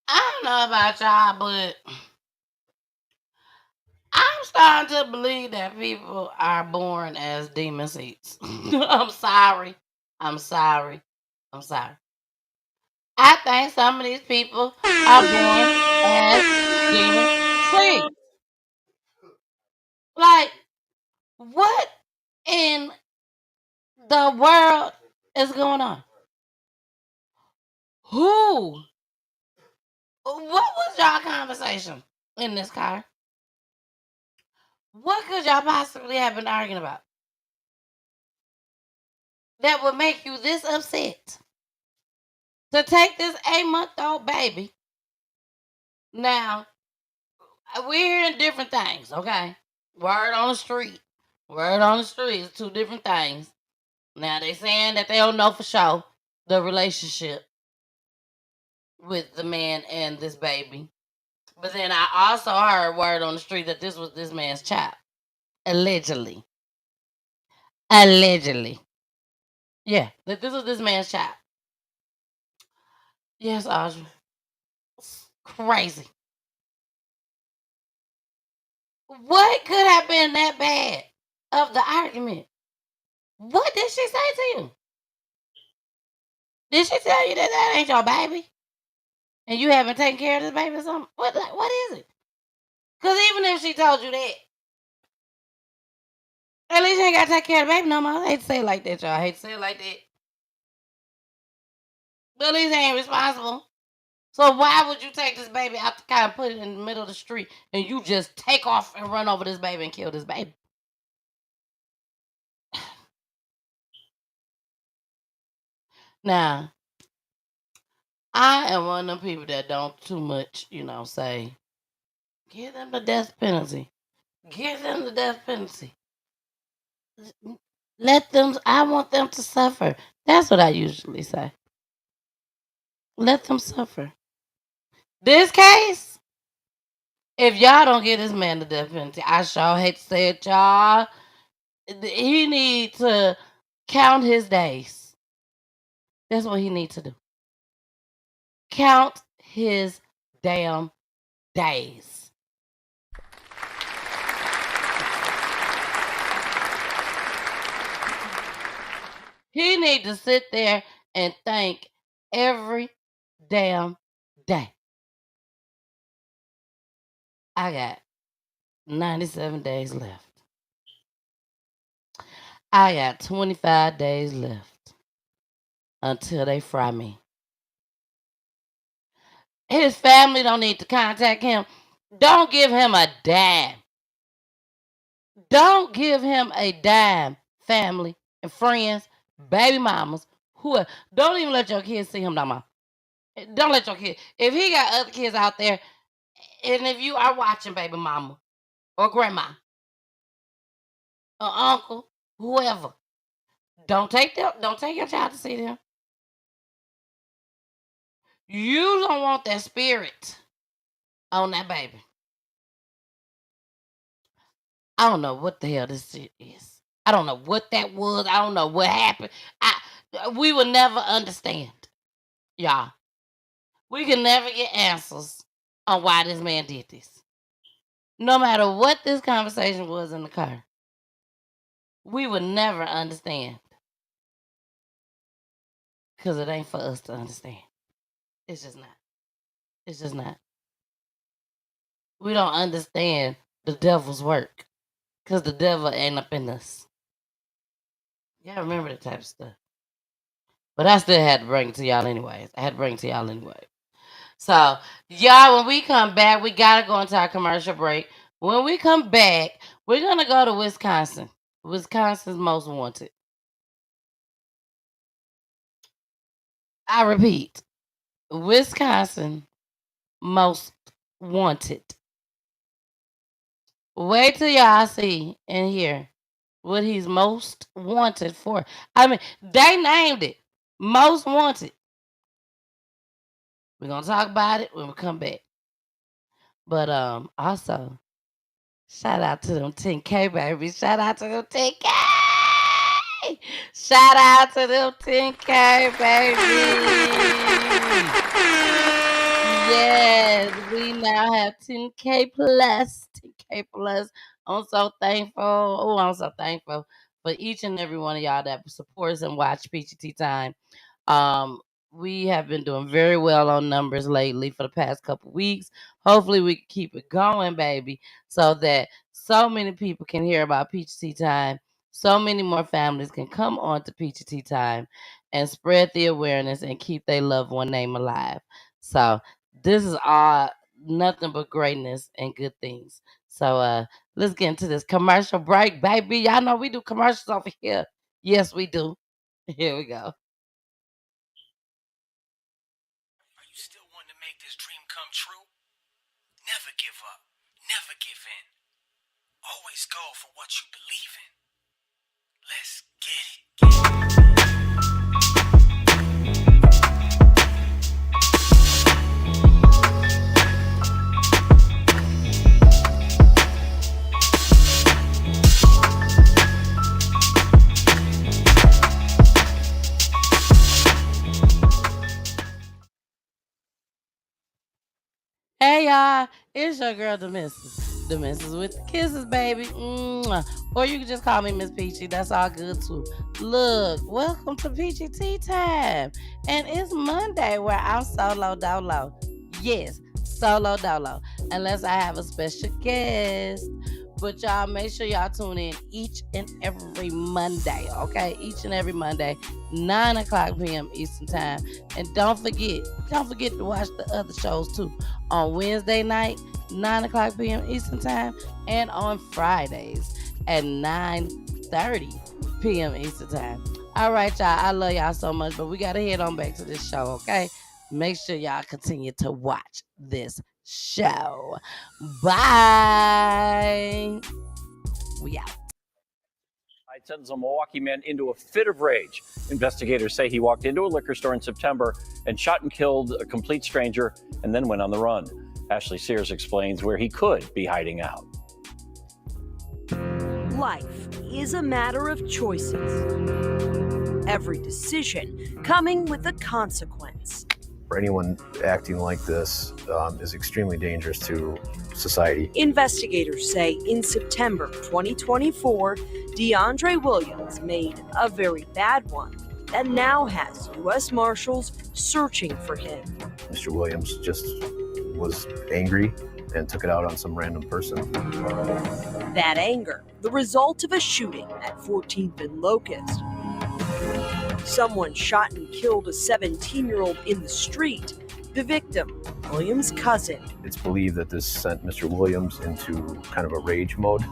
I don't know about y'all, but I'm starting to believe that people are born as demon seeds. I'm sorry. I think some of these people are born as demon freaks. Like, what in the world is going on? Who? What was y'all conversation in this car? What could y'all possibly have been arguing about that would make you this upset to take this 8-month-old baby? Now, we're hearing different things, okay? Word on the street. Word on the street is two different things. Now, they saying that they don't know for sure the relationship with the man and this baby. But then I also heard word on the street that this was this man's child. Allegedly. Allegedly. Yeah, that this was this man's child. Yes, Audrey. It's crazy. What could have been that bad of the argument? What did she say to you? Did she tell you that that ain't your baby? And you haven't taken care of this baby or something? What is it? Because even if she told you that, at least you ain't got to take care of the baby no more. I hate to say it like that, y'all. I hate to say it like that. But at least they ain't responsible. So why would you take this baby out the car and put it in the middle of the street and you just take off and run over this baby and kill this baby? Now, I am one of them people that don't too much, say, give them the death penalty. Give them the death penalty. I want them to suffer. That's what I usually say. Let them suffer. This case, if y'all don't get this man the death penalty, I sure hate to say it, y'all. He need to count his days. That's what he needs to do. Count his damn days. He need to sit there and think every damn day. I got 97 days left. I got 25 days left until they fry me. His family don't need to contact him. Don't give him a dime. Don't give him a dime, family and friends, baby mamas, whoever. Don't even let your kids see him no more. Don't let your kids. If he got other kids out there, and if you are watching baby mama or grandma or uncle, whoever, don't take your child to see them. You don't want that spirit on that baby. I don't know what the hell this shit is. I don't know what that was. I don't know what happened. We will never understand, y'all. We can never get answers on why this man did this. No matter what this conversation was in the car, we would never understand. Because it ain't for us to understand. It's just not. It's just not. We don't understand the devil's work. Because the devil ain't up in us. Y'all remember that type of stuff. But I still had to bring it to y'all anyways. So, y'all, when we come back, we got to go into our commercial break. When we come back, we're going to go to Wisconsin. Wisconsin's most wanted. I repeat, Wisconsin most wanted. Wait till y'all see and hear what he's most wanted for. I mean, they named it most wanted. We're going to talk about it when we come back. But also, shout out to them 10K, baby. Shout out to them 10K. Shout out to them 10K, baby. Yes, we now have 10K plus. 10K plus. I'm so thankful. Oh, I'm so thankful for each and every one of y'all that supports and watch PGT Time. we have been doing very well on numbers lately for the past couple weeks. Hopefully we can keep it going, baby, so that so many people can hear about Peachy Tea Time. So many more families can come on to Peachy Tea Time and spread the awareness and keep their loved one name alive. So this is all nothing but greatness and good things. So let's get into this commercial break, baby. Y'all know we do commercials over here. Yes, we do. Here we go. Still want to make this dream come true? Never give up. Never give in. Always go for what you believe in. Let's get it. Hey y'all, it's your girl the Missus. The Missus with the kisses, baby. Mwah. Or you can just call me Miss Peachy. That's all good too. Look, welcome to Peachy Tea Time. And it's Monday where I'm solo dolo. Yes, solo dolo. Unless I have a special guest. But y'all make sure y'all tune in each and every Monday, okay? Each and every Monday, 9 o'clock p.m. Eastern Time. And don't forget to watch the other shows too. On Wednesday night, 9 o'clock p.m. Eastern Time, and on Fridays at 9:30 p.m. Eastern Time. All right, y'all. I love y'all so much, but we got to head on back to this show, okay? Make sure y'all continue to watch this show. Bye. We out. Sends a Milwaukee man into a fit of rage. Investigators say he walked into a liquor store in September and shot and killed a complete stranger and then went on the run. Ashley Sears explains where he could be hiding out. Life is a matter of choices. Every decision coming with a consequence. For anyone acting like this is extremely dangerous to society. Investigators say in September 2024, DeAndre Williams made a very bad one that now has U.S. Marshals searching for him. Mr. Williams just was angry and took it out on some random person. That anger, the result of a shooting at 14th and Locust. Someone shot and killed a 17-year-old in the street. The victim, Williams' cousin. It's believed that this sent Mr. Williams into kind of a rage mode.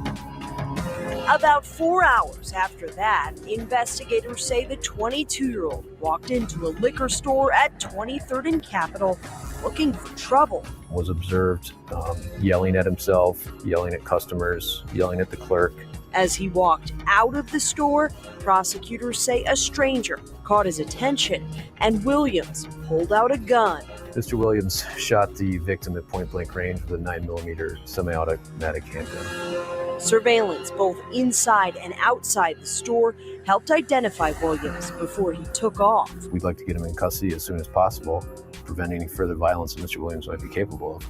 About 4 hours after that, investigators say the 22-year-old walked into a liquor store at 23rd and Capitol looking for trouble. Was observed yelling at himself, yelling at customers, yelling at the clerk. As he walked out of the store, prosecutors say a stranger caught his attention and Williams pulled out a gun. Mr. Williams shot the victim at point-blank range with a 9mm semi-automatic handgun. Surveillance both inside and outside the store helped identify Williams before he took off. We'd like to get him in custody as soon as possible, prevent any further violence that Mr. Williams might be capable of.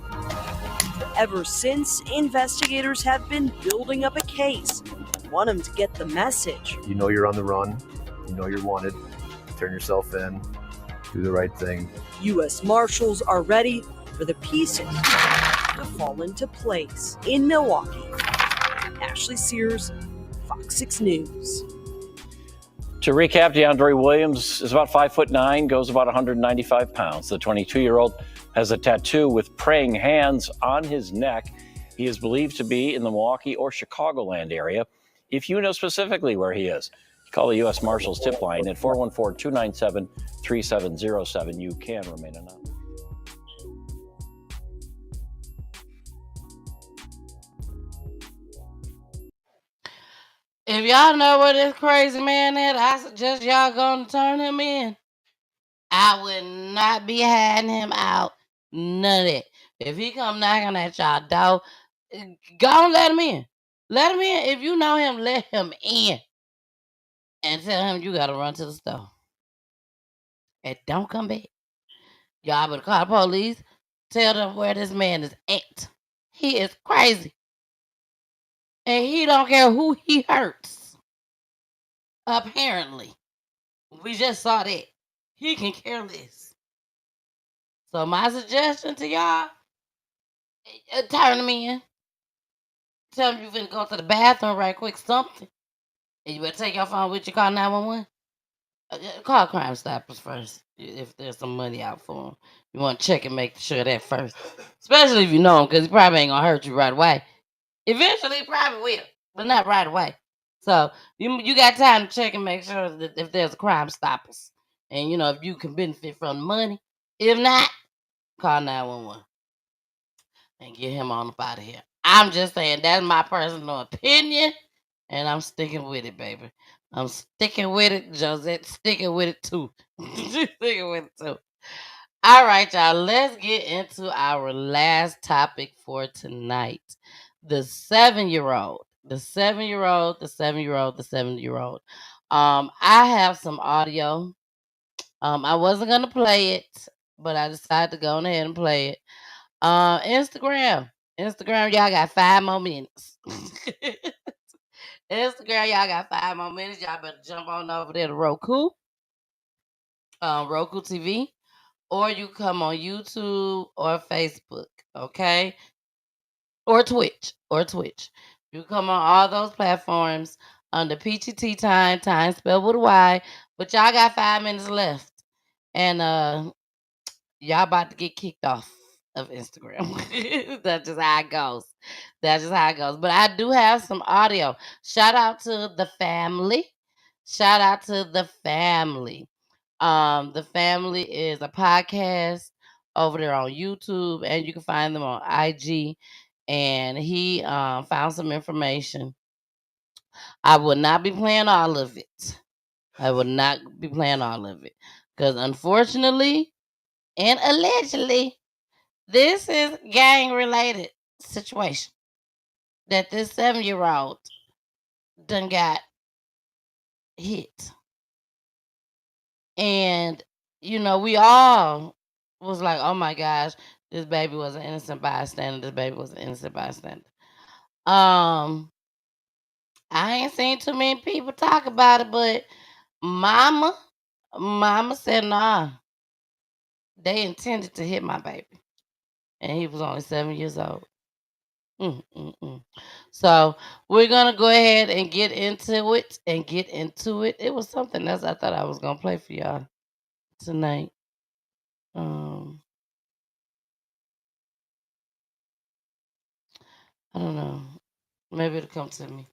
Ever since, investigators have been building up a case. Want him to get the message. You know you're on the run. You know you're wanted. Turn yourself in. Do the right thing. U.S. Marshals are ready for the pieces to fall into place. In Milwaukee, Ashley Sears, Fox 6 News. To recap, DeAndre Williams is about 5'9", goes about 195 pounds. The 22-year-old has a tattoo with praying hands on his neck. He is believed to be in the Milwaukee or Chicagoland area. If you know specifically where he is, call the U.S. Marshals tip line at 414-297-3707. You can remain anonymous. If y'all know where this crazy man is, I suggest y'all gonna turn him in. I would not be hiding him out. None of that. If he come knocking at y'all door, go and let him in. Let him in. If you know him, let him in. And tell him you gotta run to the store. And don't come back. Y'all better call the police. Tell them where this man is at. He is crazy. And he don't care who he hurts. Apparently. We just saw that. He can care less. So my suggestion to y'all, turn him in. Tell him you finna go to the bathroom right quick, something. And you better take your phone with you, call 911. Call Crime Stoppers first if there's some money out for him. You want to check and make sure that first. Especially if you know him, because he probably ain't going to hurt you right away. Eventually, he probably will, but not right away. So you got time to check and make sure that if there's a Crime Stoppers. And, you know, if you can benefit from the money. If not, call 911 and get him on up out of here. I'm just saying, that's my personal opinion, and I'm sticking with it, baby. I'm sticking with it. Josette sticking with it, too. Sticking with it, too. All right, y'all. Let's get into our last topic for tonight. The 7-year-old. The 7-year-old, the 7-year-old, the 7-year-old. I have some audio. I wasn't going to play it, but I decided to go ahead and play it. Instagram, y'all got 5 more minutes. Instagram, y'all got 5 more minutes. Y'all better jump on over there to Roku TV, or you come on YouTube or Facebook, okay? Or Twitch. You come on all those platforms under PTT time spelled with a Y, but y'all got 5 minutes left. And y'all about to get kicked off of Instagram. That's just how it goes. But I do have some audio. Shout out to the family. The family is a podcast over there on YouTube, and you can find them on IG. And he found some information. I would not be playing all of it. Because unfortunately and allegedly, this is gang-related situation that this 7-year-old done got hit. And, you know, we all was like, oh my gosh, this baby was an innocent bystander. I ain't seen too many people talk about it, but mama said, nah, they intended to hit my baby. And he was only 7 years old. So we're going to go ahead and get into it. It was something else I thought I was going to play for y'all tonight. I don't know. Maybe it'll come to me.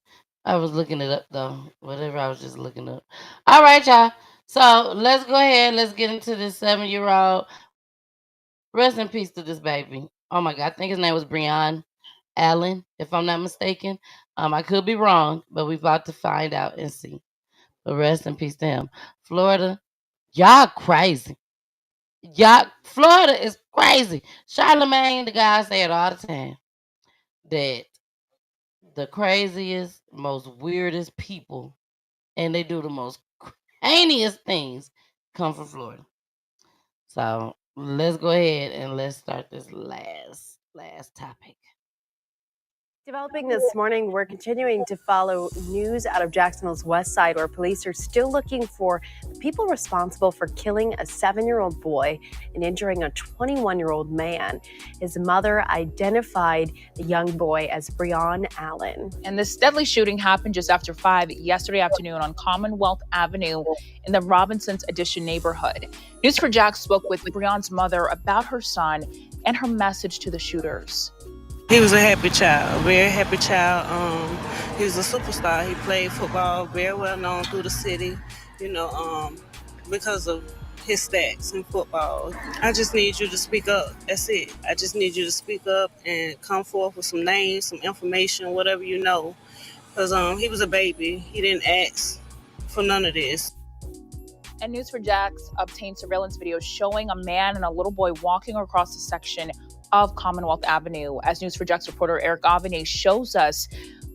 I was looking it up, though. Whatever, I was just looking up. All right, y'all. So let's go ahead. Let's get into this 7-year-old. Rest in peace to this baby. Oh, my God. I think his name was Breon Allen, if I'm not mistaken. I could be wrong, but we're about to find out and see. But rest in peace to him. Florida, y'all crazy. Florida is crazy. Charlamagne, the guy, say it all the time, that the craziest, most weirdest people, and they do the most craziest things, come from Florida. So let's go ahead and let's start this last topic. Developing this morning, we're continuing to follow news out of Jacksonville's west side, where police are still looking for people responsible for killing a 7-year-old boy and injuring a 21-year-old man. His mother identified the young boy as Breon Allen. And this deadly shooting happened just after 5 yesterday afternoon on Commonwealth Avenue in the Robinsons Addition neighborhood. News4JAX spoke with Breon's mother about her son and her message to the shooters. He was a happy child, very happy child. He was a superstar. He played football, very well known through the city, because of his stats in football. I just need you to speak up. That's it. I just need you to speak up and come forth with some names, some information, whatever you know. Because he was a baby. He didn't ask for none of this. And News4JAX obtained surveillance video showing a man and a little boy walking across the section of Commonwealth Avenue. As News4JAX reporter Eric Avene shows us,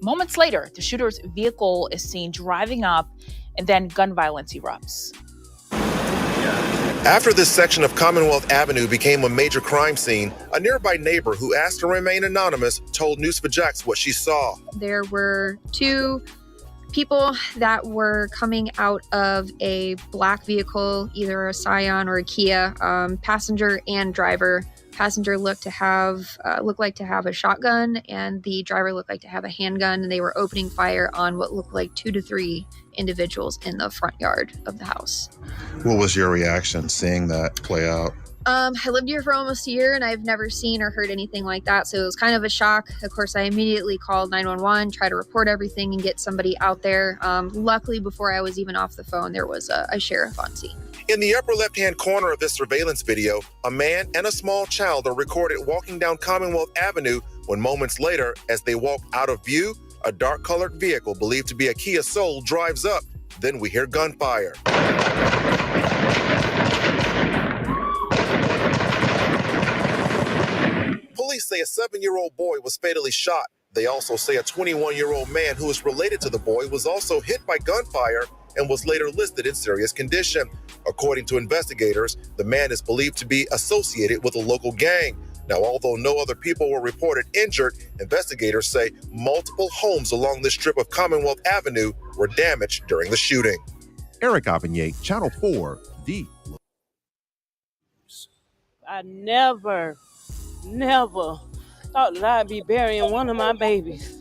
moments later, the shooter's vehicle is seen driving up, and then gun violence erupts. After this section of Commonwealth Avenue became a major crime scene, a nearby neighbor who asked to remain anonymous told News4JAX what she saw. There were 2 people that were coming out of a black vehicle, either a Scion or a Kia, passenger and driver. Passenger looked like to have a shotgun, and the driver looked like to have a handgun, and they were opening fire on what looked like 2 to 3 individuals in the front yard of the house. What was your reaction seeing that play out? I lived here for almost a year, and I've never seen or heard anything like that, so it was kind of a shock. Of course, I immediately called 911, tried to report everything and get somebody out there. Luckily, before I was even off the phone, there was a sheriff on scene. In the upper left-hand corner of this surveillance video, a man and a small child are recorded walking down Commonwealth Avenue when moments later, as they walk out of view, a dark-colored vehicle believed to be a Kia Soul drives up. Then we hear gunfire. Police say a 7-year-old boy was fatally shot. They also say a 21-year-old man who is related to the boy was also hit by gunfire and was later listed in serious condition. According to investigators, the man is believed to be associated with a local gang. Now, although no other people were reported injured, investigators say multiple homes along this strip of Commonwealth Avenue were damaged during the shooting. Eric Avigny, Channel 4, The. I never thought that I'd be burying one of my babies.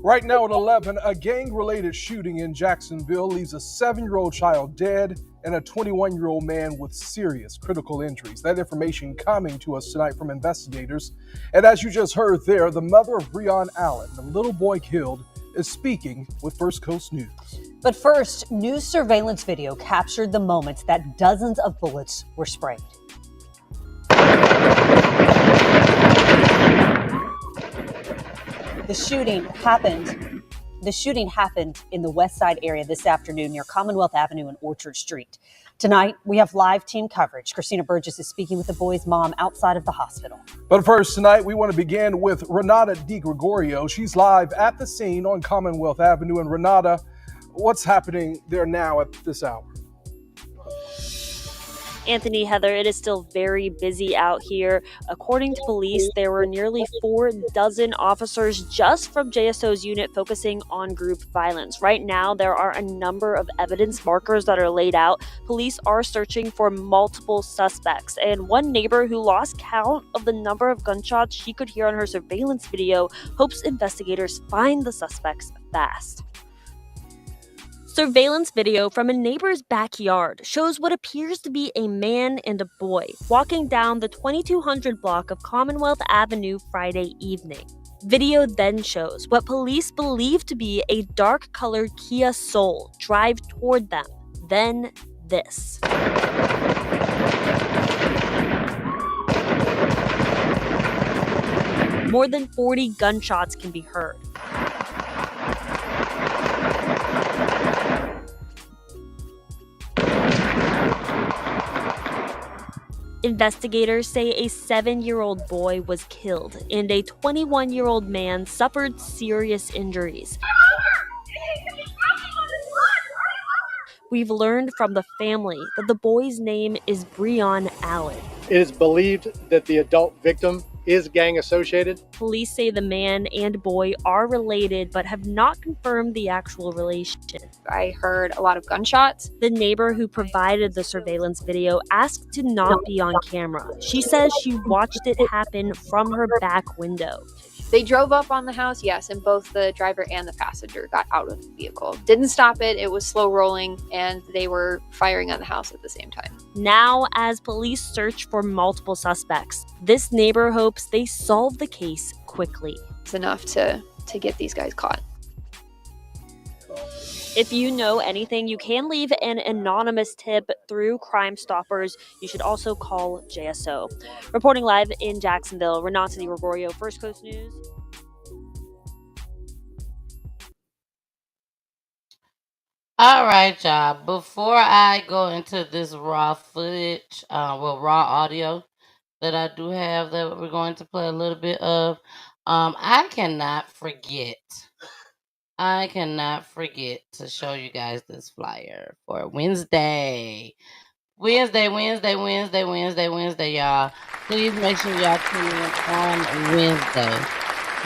Right now at 11, a gang-related shooting in Jacksonville leaves a 7-year-old child dead and a 21-year-old man with serious critical injuries. That information coming to us tonight from investigators. And as you just heard there, the mother of Breon Allen, the little boy killed, is speaking with First Coast News. But first, news surveillance video captured the moment that dozens of bullets were sprayed. The shooting happened in the West Side area this afternoon near Commonwealth Avenue and Orchard Street. Tonight, we have live team coverage. Christina Burgess is speaking with the boy's mom outside of the hospital. But first, tonight, we want to begin with Renata DiGregorio. She's live at the scene on Commonwealth Avenue. And Renata, what's happening there now at this hour? Anthony, Heather, it is still very busy out here. According to police, there were nearly 4 dozen officers just from JSO's unit focusing on group violence. Right now, there are a number of evidence markers that are laid out. Police are searching for multiple suspects, and one neighbor who lost count of the number of gunshots she could hear on her surveillance video hopes investigators find the suspects fast. Surveillance video from a neighbor's backyard shows what appears to be a man and a boy walking down the 2200 block of Commonwealth Avenue Friday evening. Video then shows what police believe to be a dark-colored Kia Soul drive toward them. Then this. More than 40 gunshots can be heard. Investigators say a 7-year-old boy was killed and a 21-year-old man suffered serious injuries. We've learned from the family that the boy's name is Breon Allen. It is believed that the adult victim is gang associated. Police say the man and boy are related but have not confirmed the actual relation. I heard a lot of gunshots. The neighbor who provided the surveillance video asked to not be on camera. She says she watched it happen from her back window. They drove up on the house, yes, and both the driver and the passenger got out of the vehicle. Didn't stop it, it was slow rolling, and they were firing on the house at the same time. Now, as police search for multiple suspects, this neighbor hopes they solve the case quickly. It's enough to get these guys caught. If you know anything, you can leave an anonymous tip through Crime Stoppers. You should also call JSO. Reporting live in Jacksonville, Renata DiGregorio, First Coast News. All right, y'all. Before I go into this raw footage, raw audio that I do have that we're going to play a little bit of, I cannot forget to show you guys this flyer for Wednesday, y'all. Please make sure y'all tune in on Wednesday.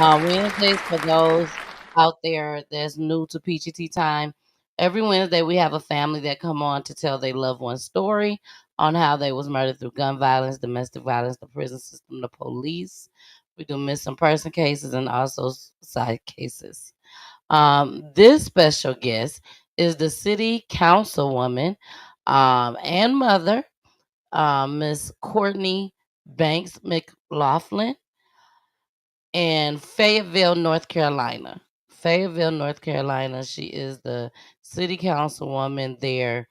Wednesdays, for those out there that's new to PGT Time. Every Wednesday, we have a family that come on to tell their loved one's story on how they was murdered through gun violence, domestic violence, the prison system, the police. We do missing person cases and also suicide cases. This special guest is the city councilwoman and mother, Miss Courtney Banks McLaughlin in Fayetteville, North Carolina. Fayetteville, North Carolina. She is the city councilwoman there,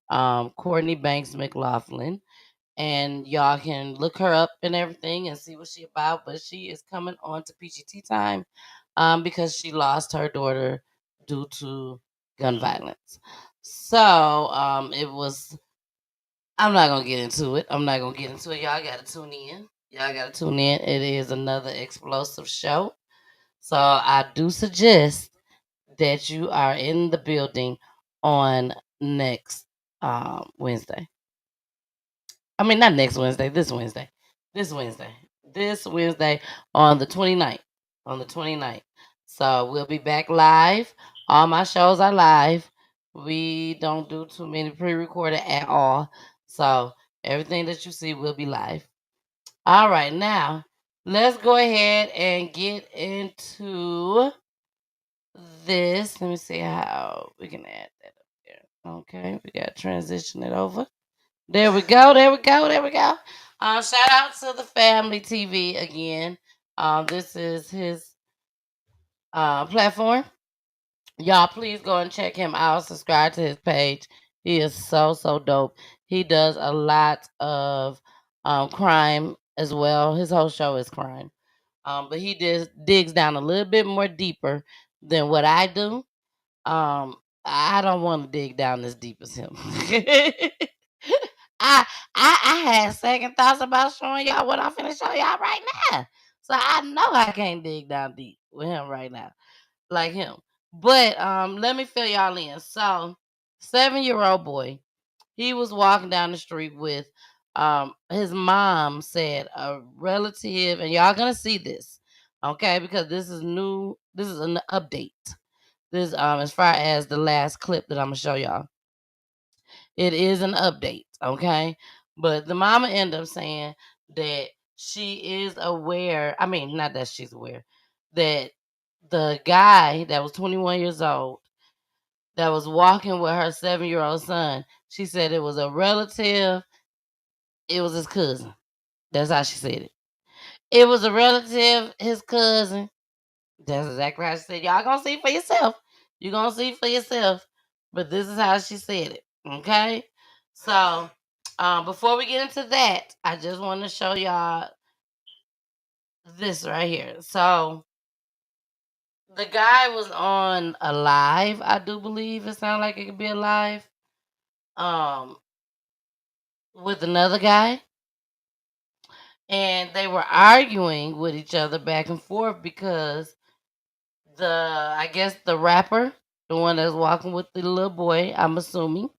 Courtney Banks McLaughlin. And y'all can look her up and everything and see what she about. But she is coming on to PGT Time because she lost her daughter due to gun violence. So it was. I'm not gonna get into it. I'm not gonna get into it. Y'all gotta tune in. Y'all gotta tune in. It is another explosive show. So I do suggest that you are in the building on next Wednesday. I mean, not next Wednesday, this Wednesday. This Wednesday. This Wednesday on the 29th. On the 29th. So we'll be back live. All my shows are live. We don't do too many pre-recorded at all. So everything that you see will be live. All right, now let's go ahead and get into this. Let me see how we can add that up there. Okay, we got to transition it over. There we go. There we go. There we go. Shout out to the Family TV again. This is his platform. Y'all, please go and check him out. Subscribe to his page. He is so dope. He does a lot of crime as well. His whole show is crime. But he digs down a little bit more deeper than what I do. I don't want to dig down as deep as him. I had second thoughts about showing y'all what I'm finna show y'all right now. So I know I can't dig down deep with him right now, like him. But let me fill y'all in. So 7-year-old boy, he was walking down the street with his mom said a relative, and y'all gonna see this, okay? Because this is new. This is an update. This as far as the last clip that I'm gonna show y'all. It is an update, okay? But the mama ended up saying that she is aware. I mean, not that she's aware, that the guy that was 21 years old that was walking with her 7-year-old son, she said it was a relative. It was his cousin. That's how she said it. It was a relative, his cousin. That's exactly how she said. Y'all gonna see for yourself. You're gonna see for yourself. But this is how she said it. Okay? So before we get into that, I just want to show y'all this right here. So the guy was on a live, I do believe. It sounds like it could be a live. With another guy. And they were arguing with each other back and forth because I guess the rapper, the one that's walking with the little boy, I'm assuming,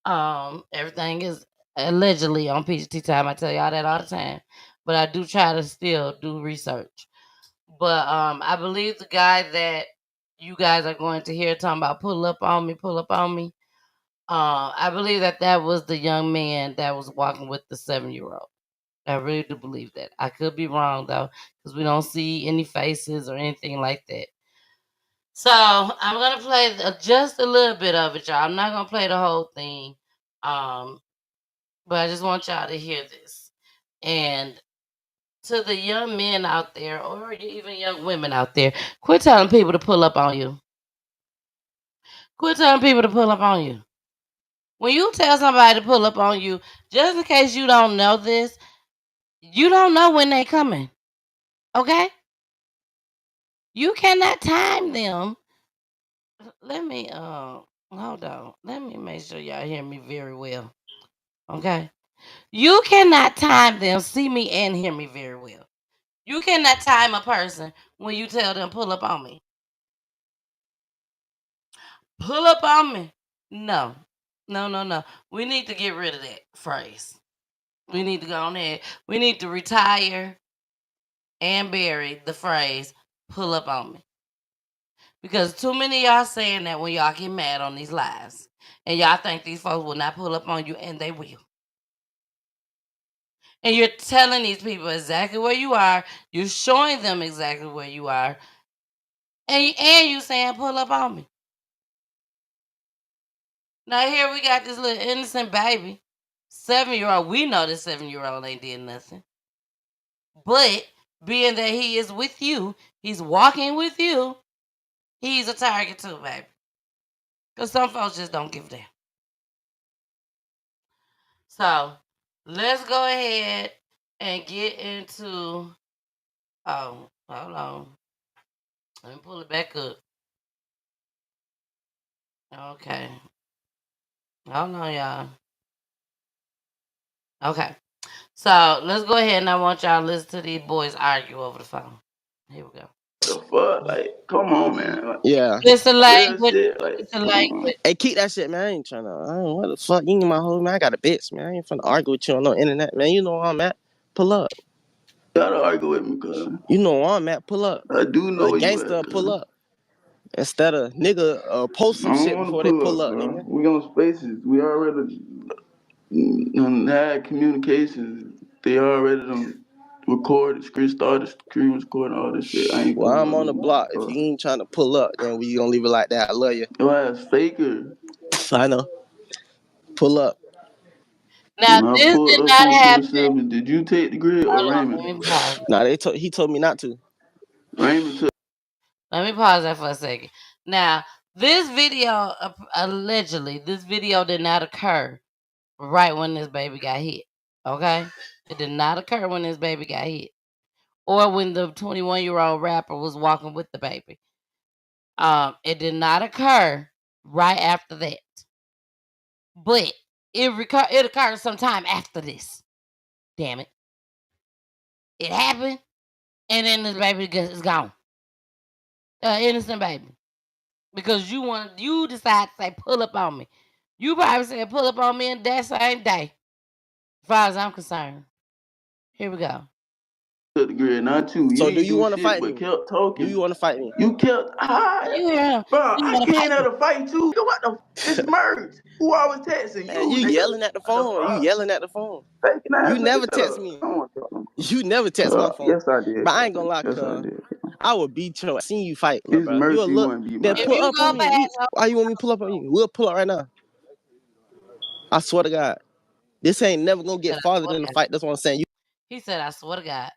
everything is allegedly on PGT Time. I tell y'all that all the time, but I do try to still do research. But I believe the guy that you guys are going to hear talking about pull up on me. I believe that was the young man that was walking with the 7-year-old. I really do believe that. I could be wrong though, because we don't see any faces or anything like that. So I'm gonna play just a little bit of it, y'all. I'm not gonna play the whole thing, but I just want y'all to hear this. And to the young men out there, or even young women out there, quit telling people to pull up on you. Quit telling people to pull up on you. When you tell somebody to pull up on you, just in case you don't know this, you don't know when they coming. Okay? You cannot time them. Let me hold on. Let me make sure y'all hear me very well. Okay? You cannot time them, see me and hear me very well. You cannot time a person when you tell them pull up on me. Pull up on me. No. No. We need to get rid of that phrase. We need to go on ahead. We need to retire and bury the phrase pull up on me. Because too many of y'all saying that when y'all get mad on these lives. And y'all think these folks will not pull up on you, and they will. And you're telling these people exactly where you are. You're showing them exactly where you are. And you saying, pull up on me. Now here we got this little innocent baby. 7-year-old. We know this 7-year-old ain't did nothing. But being that he is with you, he's walking with you, he's a target too, baby. Because some folks just don't give a damn. So let's go ahead and get into. Oh, hold on. Let me pull it back up. Okay. Hold on, y'all. Okay. So let's go ahead and I want y'all to listen to these boys argue over the phone. Here we go. The fuck? Like, come on, man. Like, Yeah. It's a real language. shit. Like, It's a come on. language. Hey, keep that shit, man. I ain't tryna. What the fuck? You ain't my hoe, man. I got a bitch, man. I ain't finna argue with you on no internet, man. You know where I'm at. Pull up. You gotta argue with me, cuz. You know where I'm at. Pull up. I do know A where you gangster at, pull cuz. up. Instead of nigga post I some don't shit wanna before they pull pull up, up, bro. nigga. We on spaces. We already had communications. They already done recorded, started screen recording, all this shit. I ain't Well, pulling I'm up on no the more. block. If you ain't trying to pull up, then we gonna leave it like that. I love you. Your ass faker. I know. Pull up. Now When I this pulled did up not on happen. 27, did you take the grid or Hold on, Raymond? let me pause. Nah, he told me not to. Raymond took. Let me pause that for a second. Now, this video, allegedly, this video did not occur right when this baby got hit. Okay? It did not occur when this baby got hit. Or when the 21-year-old rapper was walking with the baby. It did not occur right after that. But it occurred sometime after this. Damn it. It happened, and then this baby is gone. Innocent baby. Because you decide to say pull up on me. You probably said pull up on me in that same day. As far as I'm concerned. Here we go. Took the grid, not you. You So do ain't you do want to shit fight but me? kept Do talking. you want to fight me? You kept You hear him? bro. You I wanna came fight out me? to fight too. What the? It's merged. Who I was texting? Man, You you nigga. yelling at the What the phone. You fuck? yelling at the phone. Faking You ass nigga, never shut text up. me. I don't want to talk no more. You never text my phone. Yes, I did. But I ain't gonna lie, Yes, I cuz. did. I will beat your. I seen you fight, little It's bro. You a merch you look. want to beat Then my If pull ass. you up go on me. back, Why you want me to pull up on you? We'll pull up right now. I swear to God, this ain't never gonna he get said, I farther swear than to the God. fight. That's what I'm saying. He said, I swear to God.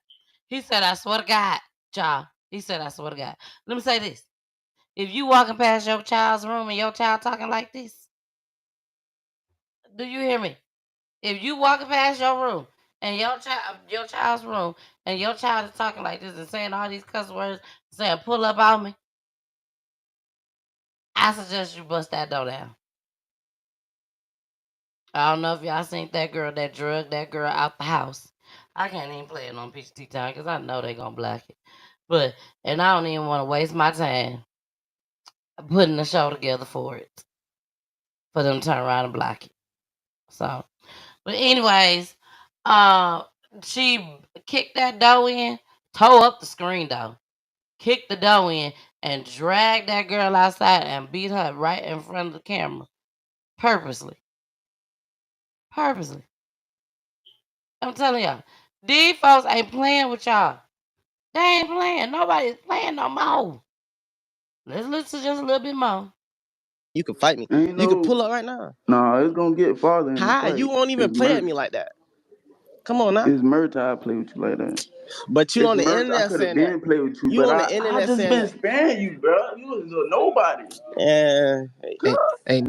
He said, I swear to God, y'all. He said, I swear to God. Let me say this. If you walking past your child's room and your child talking like this, do you hear me? If you walking past your room and your child's room and your child is talking like this and saying all these cuss words, saying pull up on me, I suggest you bust that door down. I don't know if y'all seen that girl that drugged that girl out the house. I can't even play it on PGT time because I know they gonna block it. And I don't even want to waste my time putting a show together for it. For them to turn around and block it. So, but anyways, she kicked that door in, tore up the screen though, kicked the door in, and dragged that girl outside and beat her right in front of the camera, purposely. Purposely. I'm telling y'all, these folks ain't playing with y'all. They ain't playing. Nobody's playing no more. Let's listen just a little bit more. You can fight me. Ain't You can no. pull up right now. Nah, it's gonna get farther in the Hi, you fight. won't even It's play at merch. me like that. Come on now. It's merch. I play with you like that. But you It's on the merch. I internet could have saying that. been play with you, You but on the I internet just saying been that. sparing you, bro. You was a nobody. And Ain't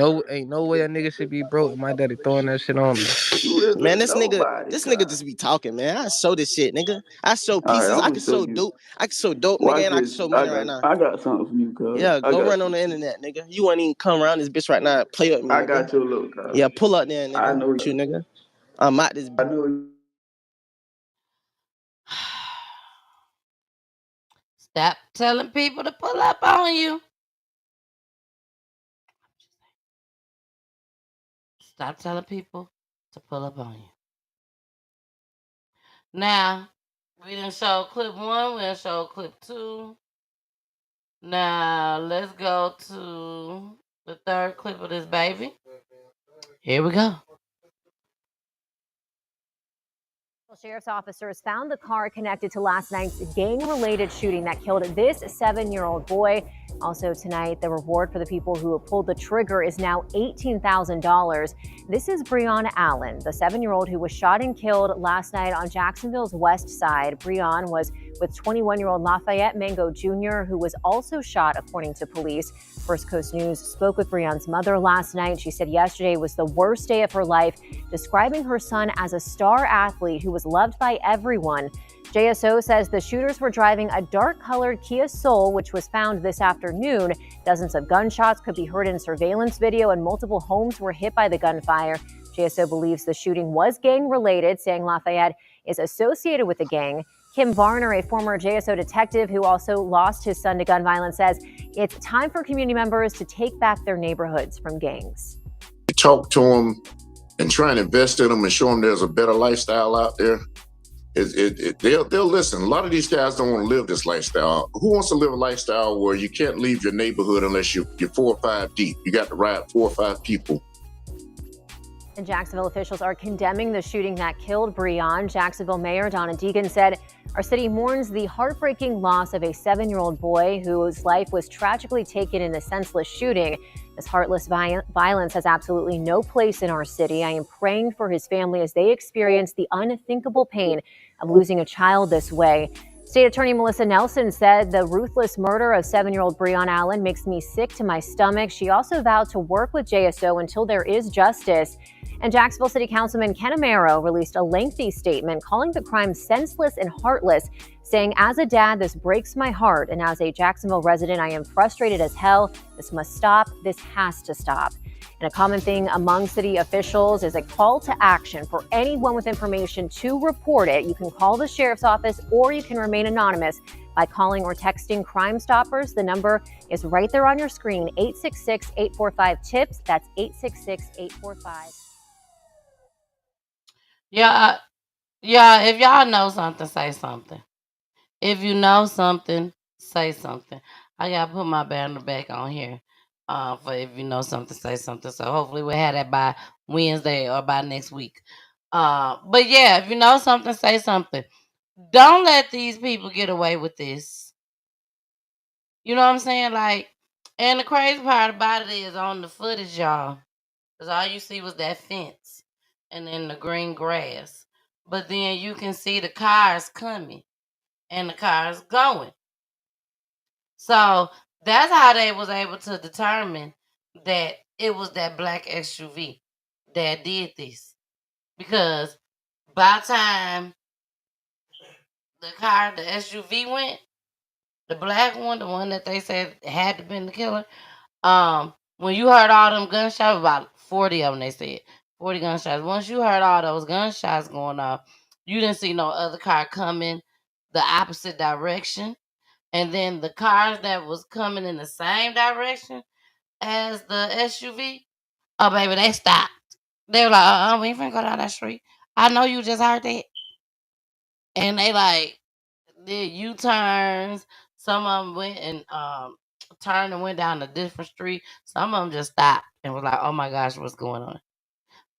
no way a nigga should be broke. My daddy throwing that shit on me. You is man, a this nobody, nigga cuz. just be talking, man. I show this shit, nigga. I show All right, pieces. I'm I gonna can show show you. dope. I can show dope, nigga, Watch and I can this. show money right now. I got something for you, cuz. Yeah, I go got run on the something. internet, nigga. You won't even come around this bitch right now and play with me, I nigga. got your little cuz. Yeah, pull up there, I nigga. know You, you. nigga. I'm out this. I know. Stop telling people to pull up on you. Stop telling people to pull up on you. Now, we done show clip 1, we done show clip 2. Now let's go to the third clip of this baby. Here we go. Sheriff's officers found the car connected to last night's gang-related shooting that killed this 7-year-old boy. Also tonight, the reward for the people who pulled the trigger is now $18,000. This is Breon Allen, the 7-year-old who was shot and killed last night on Jacksonville's west side. Breon was with 21-year-old Lafayette Mango Jr., who was also shot, according to police. First Coast News spoke with Breon's mother last night. She said yesterday was the worst day of her life, describing her son as a star athlete who was loved by everyone. JSO says the shooters were driving a dark-colored Kia Soul, which was found this afternoon. Dozens of gunshots could be heard in surveillance video, and multiple homes were hit by the gunfire. JSO believes the shooting was gang-related, saying Lafayette is associated with the gang. Kim Varner, a former JSO detective who also lost his son to gun violence, says it's time for community members to take back their neighborhoods from gangs. Talk to them and try and invest in them and show them there's a better lifestyle out there. They'll listen. A lot of these guys don't want to live this lifestyle. Who wants to live a lifestyle where you can't leave your neighborhood unless you're 4 or 5 deep? You got to ride 4 or 5 people. And Jacksonville officials are condemning the shooting that killed Breon. Jacksonville Mayor Donna Deegan said, "Our city mourns the heartbreaking loss of a 7-year-old boy whose life was tragically taken in a senseless shooting. This heartless violence has absolutely no place in our city. I am praying for his family as they experience the unthinkable pain of losing a child this way." State Attorney Melissa Nelson said the ruthless murder of 7-year-old Breon Allen makes me sick to my stomach. She also vowed to work with JSO until there is justice. And Jacksonville City Councilman Ken Amaro released a lengthy statement calling the crime senseless and heartless, saying, "As a dad, this breaks my heart. And as a Jacksonville resident, I am frustrated as hell. This must stop. This has to stop." And a common thing among city officials is a call to action for anyone with information to report it. You can call the sheriff's office or you can remain anonymous by calling or texting Crime Stoppers. The number is right there on your screen, 866-845-TIPS. That's 866-845. Yeah, if y'all know something, say something. If you know something, say something. I gotta put my banner back on here for if you know something, say something. So hopefully we'll have that by Wednesday or by next week. But yeah, if you know something, say something. Don't let these people get away with this. You know what I'm saying? Like, and the crazy part about it is on the footage, y'all, because all you see was that fence and then the green grass. But then you can see the cars coming and the cars going. So that's how they was able to determine that it was that black SUV that did this. Because by the time the SUV went, the black one, the one that they said had to been the killer, when you heard all them gunshots, about 40 of them, they said, 40 gunshots. Once you heard all those gunshots going off, you didn't see no other car coming the opposite direction. And then the cars that was coming in the same direction as the SUV, oh, baby, they stopped. They were like, we ain't finna go down that street. I know you just heard that. And they like did U-turns. Some of them went and turned and went down a different street. Some of them just stopped and was like, oh my gosh, what's going on?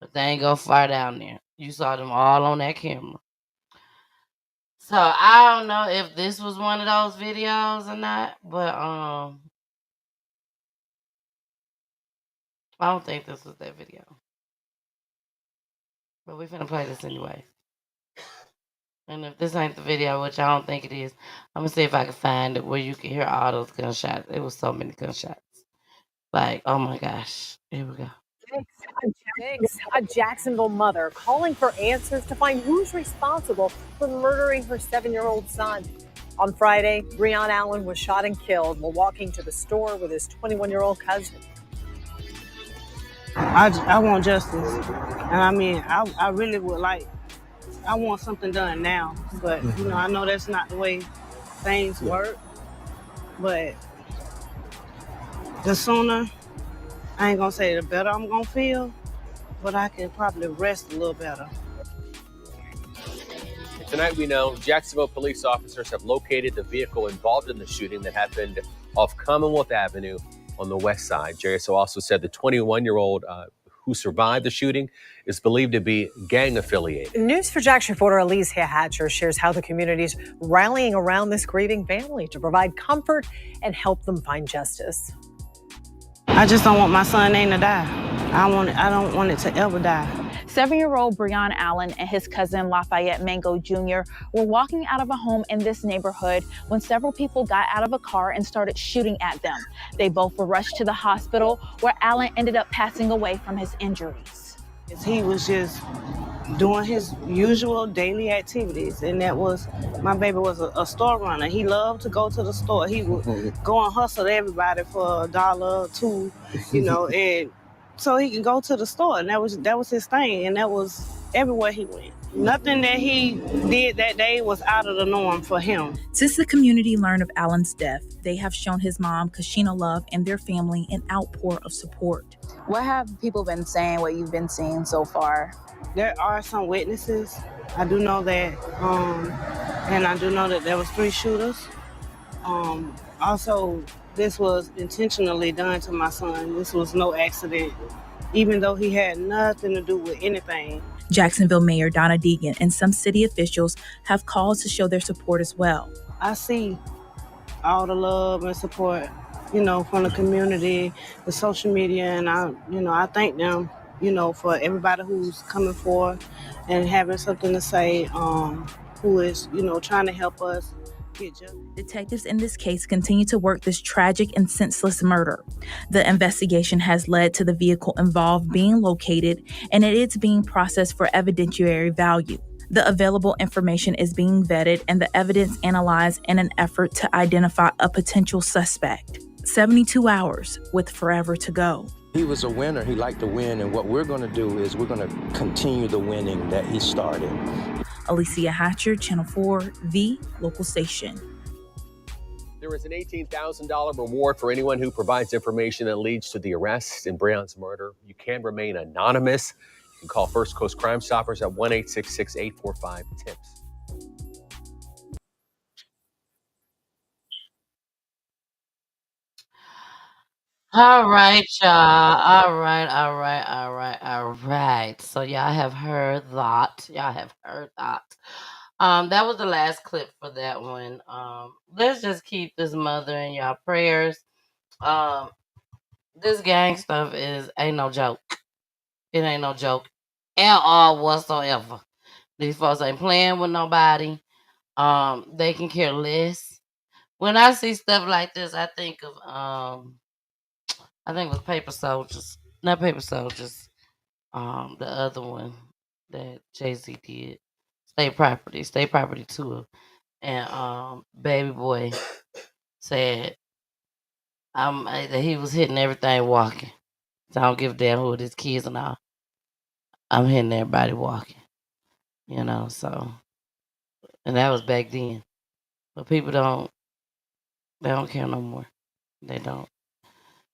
But they ain't go far down there. You saw them all on that camera. So I don't know if this was one of those videos or not, but I don't think this was that video. But we're finna play this anyway. And if this ain't the video, which I don't think it is, I'm gonna see if I can find it where you can hear all those gunshots. It was so many gunshots. Like, oh my gosh. Here we go. A Jacksonville mother calling for answers to find who's responsible for murdering her 7-year-old son. On Friday, Breon Allen was shot and killed while walking to the store with his 21-year-old cousin. I want justice. And I mean, I really would like, I want something done now. But, you know, I know that's not the way things work. But the sooner, I ain't gonna say the better I'm gonna feel, but I can probably rest a little better. Tonight, we know Jacksonville police officers have located the vehicle involved in the shooting that happened off Commonwealth Avenue on the west side. JSO also said the 21-year-old who survived the shooting is believed to be gang affiliated. News for Jax reporter Elise Hatcher shares how the community's rallying around this grieving family to provide comfort and help them find justice. I just don't want my son's name to die. I don't want it to ever die. 7-year-old Breon Allen and his cousin Lafayette Mango Jr. were walking out of a home in this neighborhood when several people got out of a car and started shooting at them. They both were rushed to the hospital where Allen ended up passing away from his injuries. He was just doing his usual daily activities, and that was, my baby was a store runner. He loved to go to the store. He would go and hustle everybody for $1 or $2, and so he can go to the store, and that was his thing, and that was everywhere he went. Nothing that he did that day was out of the norm for him. Since the community learned of Allen's death, they have shown his mom, Kashina Love, and their family an outpour of support. What have people been saying, what you've been seeing so far? There are some witnesses. I do know that, and I do know that there was 3 shooters. Also, this was intentionally done to my son. This was no accident, even though he had nothing to do with anything. Jacksonville Mayor Donna Deegan and some city officials have called to show their support as well. I see all the love and support, from the community, the social media, and I thank them, for everybody who's coming forth and having something to say, who is, trying to help us. Detectives in this case continue to work this tragic and senseless murder. The investigation has led to the vehicle involved being located, and it is being processed for evidentiary value. The available information is being vetted and the evidence analyzed in an effort to identify a potential suspect. 72 hours with forever to go. He was a winner. He liked to win, and what we're going to do is we're going to continue the winning that he started. Alicia Hatcher, Channel 4, the local station. There is an $18,000 reward for anyone who provides information that leads to the arrest in Breon's murder. You can remain anonymous. You can call First Coast Crime Stoppers at 1-866-845-TIPS. All right, y'all. All right. So y'all have heard that. That was the last clip for that one. Let's just keep this mother in y'all prayers. This gang stuff ain't no joke. It ain't no joke at all whatsoever. These folks ain't playing with nobody. They can care less. When I see stuff like this, I think of I think it was Paper Soldiers. Not Paper Soldiers. The other one that Jay-Z did. State Property 2. And Baby Boy said that he was hitting everything walking. So I don't give a damn who it is, kids and all. I'm hitting everybody walking. So and that was back then. But people don't care no more. They don't.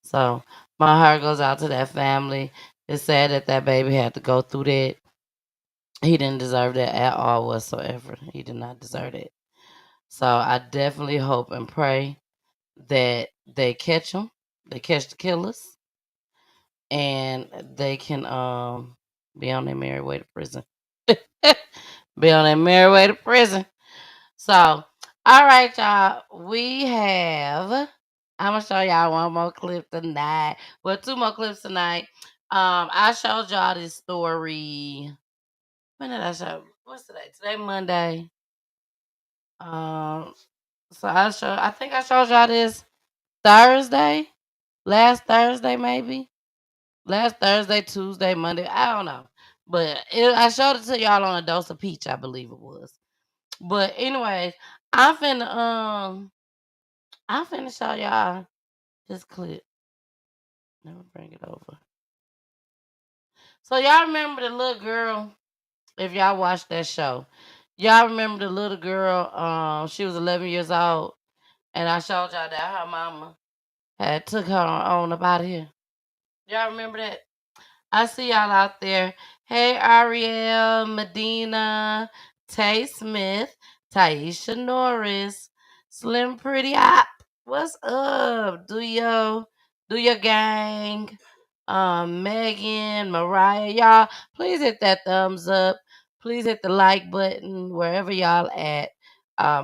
So my heart goes out to that family. It's sad that baby had to go through that. He didn't deserve that at all whatsoever. He did not deserve it. So I definitely hope and pray that they catch them. They catch the killers. And they can be on their merry way to prison. Be on their merry way to prison. So, all right, y'all. I'm gonna show y'all one more clip tonight. Well, 2 more clips tonight. I showed y'all this story. When did I show? What's today? Today Monday. So I think I showed y'all this Thursday. Last Thursday, maybe. Last Thursday, Tuesday, Monday. I don't know. But I showed it to y'all on a dose of peach, I believe it was. But anyways, I'm finna show y'all this clip. Let me bring it over. So y'all remember the little girl? If y'all watched that show, y'all remember the little girl? She was 11 years old, and I showed y'all that her mama had took her on up out of here. Y'all remember that? I see y'all out there. Hey, Ariel, Medina, Tay Smith, Taisha Norris, Slim Pretty Op. What's up? Do your gang. Megan, Mariah, y'all, please hit that thumbs up. Please hit the like button wherever y'all at.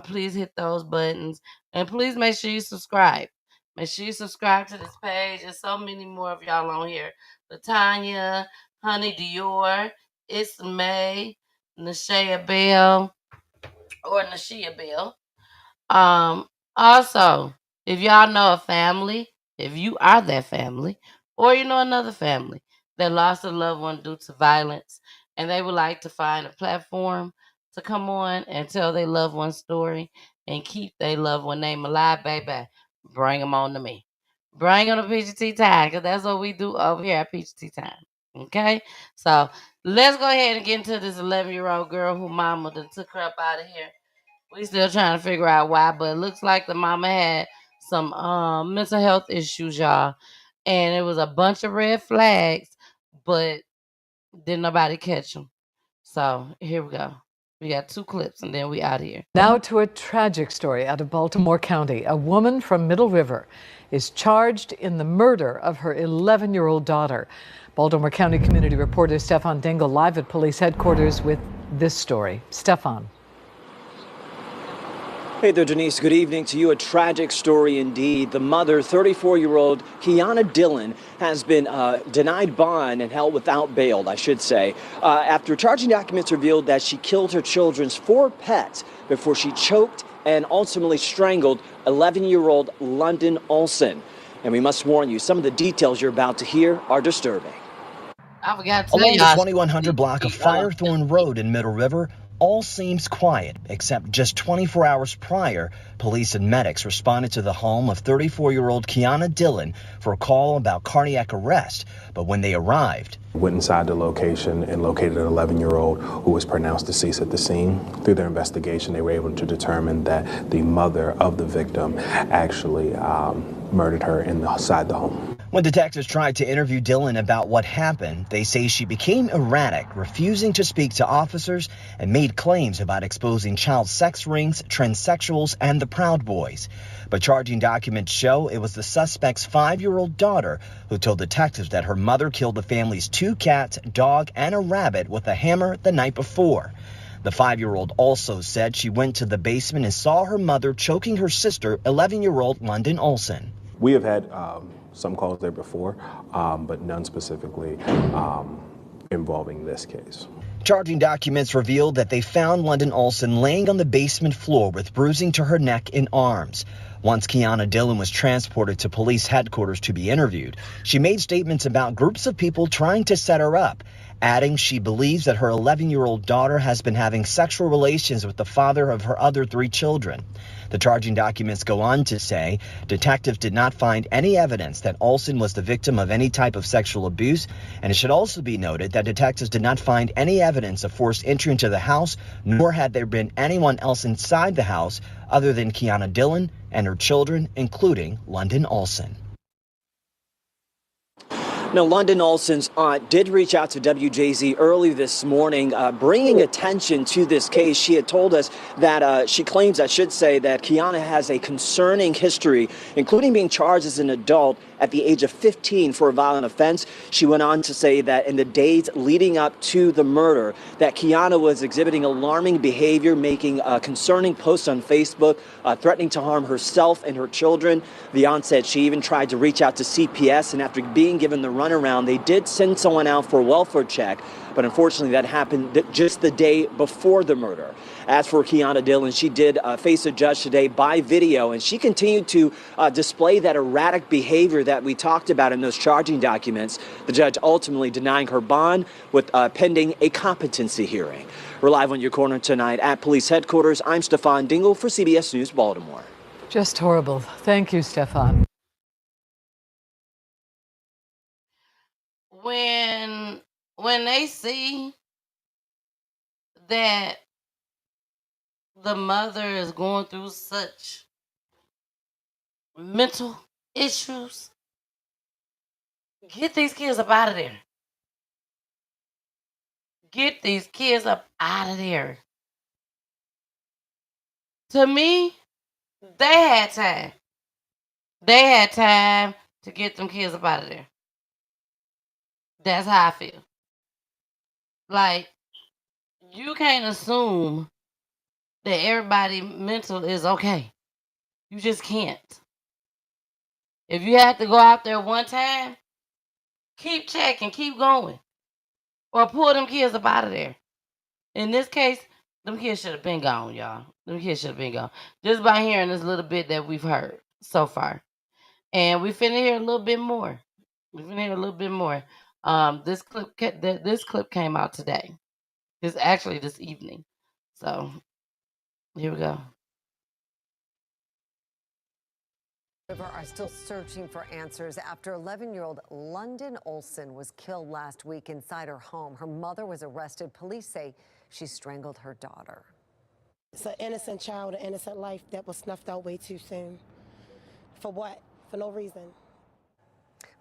Please hit those buttons. And please make sure you subscribe. Make sure you subscribe to this page. There's so many more of y'all on here. Latanya, Honey Dior, It's May, Nashia Bell, or Nashia Bell. Also, if y'all know a family, if you are that family, or you know another family that lost a loved one due to violence, and they would like to find a platform to come on and tell their loved one's story and keep their loved one name alive, baby, bring them on to me. Bring them to PGT Time, because that's what we do over here at PGT Time. Okay? So let's go ahead and get into this 11-year-old girl who mama done took her up out of here. We still trying to figure out why, but it looks like the mama had some mental health issues, y'all. And it was a bunch of red flags, but didn't nobody catch them. So here we go. We got 2 clips and then we out of here. Now to a tragic story out of Baltimore County. A woman from Middle River is charged in the murder of her 11-year-old daughter. Baltimore County community reporter Stefan Dingle live at police headquarters with this story. Stefan. Hey there, Denise. Good evening to you. A tragic story indeed. The mother, 34-year-old Kiana Dillon, has been denied bond and held without bail, I should say, after charging documents revealed that she killed her children's 4 pets before she choked and ultimately strangled 11-year-old London Olson. And we must warn you, some of the details you're about to hear are disturbing. I forgot to tell Along the y'all. 2100 block of Firethorn Road in Middle River, all seems quiet, except just 24 hours prior, police and medics responded to the home of 34-year-old Kiana Dillon for a call about cardiac arrest. But when they arrived, went inside the location and located an 11-year-old who was pronounced deceased at the scene. Through their investigation, they were able to determine that the mother of the victim actually murdered her inside the home. When detectives tried to interview Dillon about what happened, they say she became erratic, refusing to speak to officers, and made claims about exposing child sex rings, transsexuals, and the Proud Boys. But charging documents show it was the suspect's 5-year-old daughter who told detectives that her mother killed the family's 2 cats, dog, and a rabbit with a hammer the night before. The 5-year-old also said she went to the basement and saw her mother choking her sister, 11-year-old London Olson. We have had some calls there before, but none specifically involving this case. Charging documents revealed that they found London Olson laying on the basement floor with bruising to her neck and arms. Once Kiana Dillon was transported to police headquarters to be interviewed, she made statements about groups of people trying to set her up, adding she believes that her 11-year-old daughter has been having sexual relations with the father of her other 3 children. The charging documents go on to say detectives did not find any evidence that Olson was the victim of any type of sexual abuse, and it should also be noted that detectives did not find any evidence of forced entry into the house, nor had there been anyone else inside the house other than Kiana Dillon and her children, including London Olson. Now, London Olson's aunt did reach out to WJZ early this morning, bringing attention to this case. She had told us that she claims, I should say, that Kiana has a concerning history, including being charged as an adult at the age of 15 for a violent offense. She went on to say that in the days leading up to the murder, that Kiana was exhibiting alarming behavior, making concerning posts on Facebook, threatening to harm herself and her children. The aunt said she even tried to reach out to CPS, and after being given the runaround, they did send someone out for a welfare check, but unfortunately that happened just the day before the murder. As for Kiana Dillon, she did face a judge today by video, and she continued to display that erratic behavior that we talked about in those charging documents. The judge ultimately denying her bond with pending a competency hearing. We're live on your corner tonight at police headquarters. I'm Stefan Dingle for CBS News Baltimore. Just horrible. Thank you, Stefan. When they see that the mother is going through such mental issues, get these kids up out of there. Get these kids up out of there. To me, they had time. They had time to get them kids up out of there. That's how I feel. Like, you can't assume that everybody mental is okay. You just can't. If you have to go out there one time, keep checking, keep going. Or pull them kids up out of there. In this case, them kids should have been gone, y'all. Them kids should have been gone. Just by hearing this little bit that we've heard so far. And we finna hear a little bit more. We finna hear a little bit more. This clip came out today. It's actually this evening. So here we go. River are still searching for answers after 11-year-old London Olson was killed last week inside her home. Her mother was arrested. Police say she strangled her daughter. It's an innocent child, an innocent life that was snuffed out way too soon. For what? For no reason.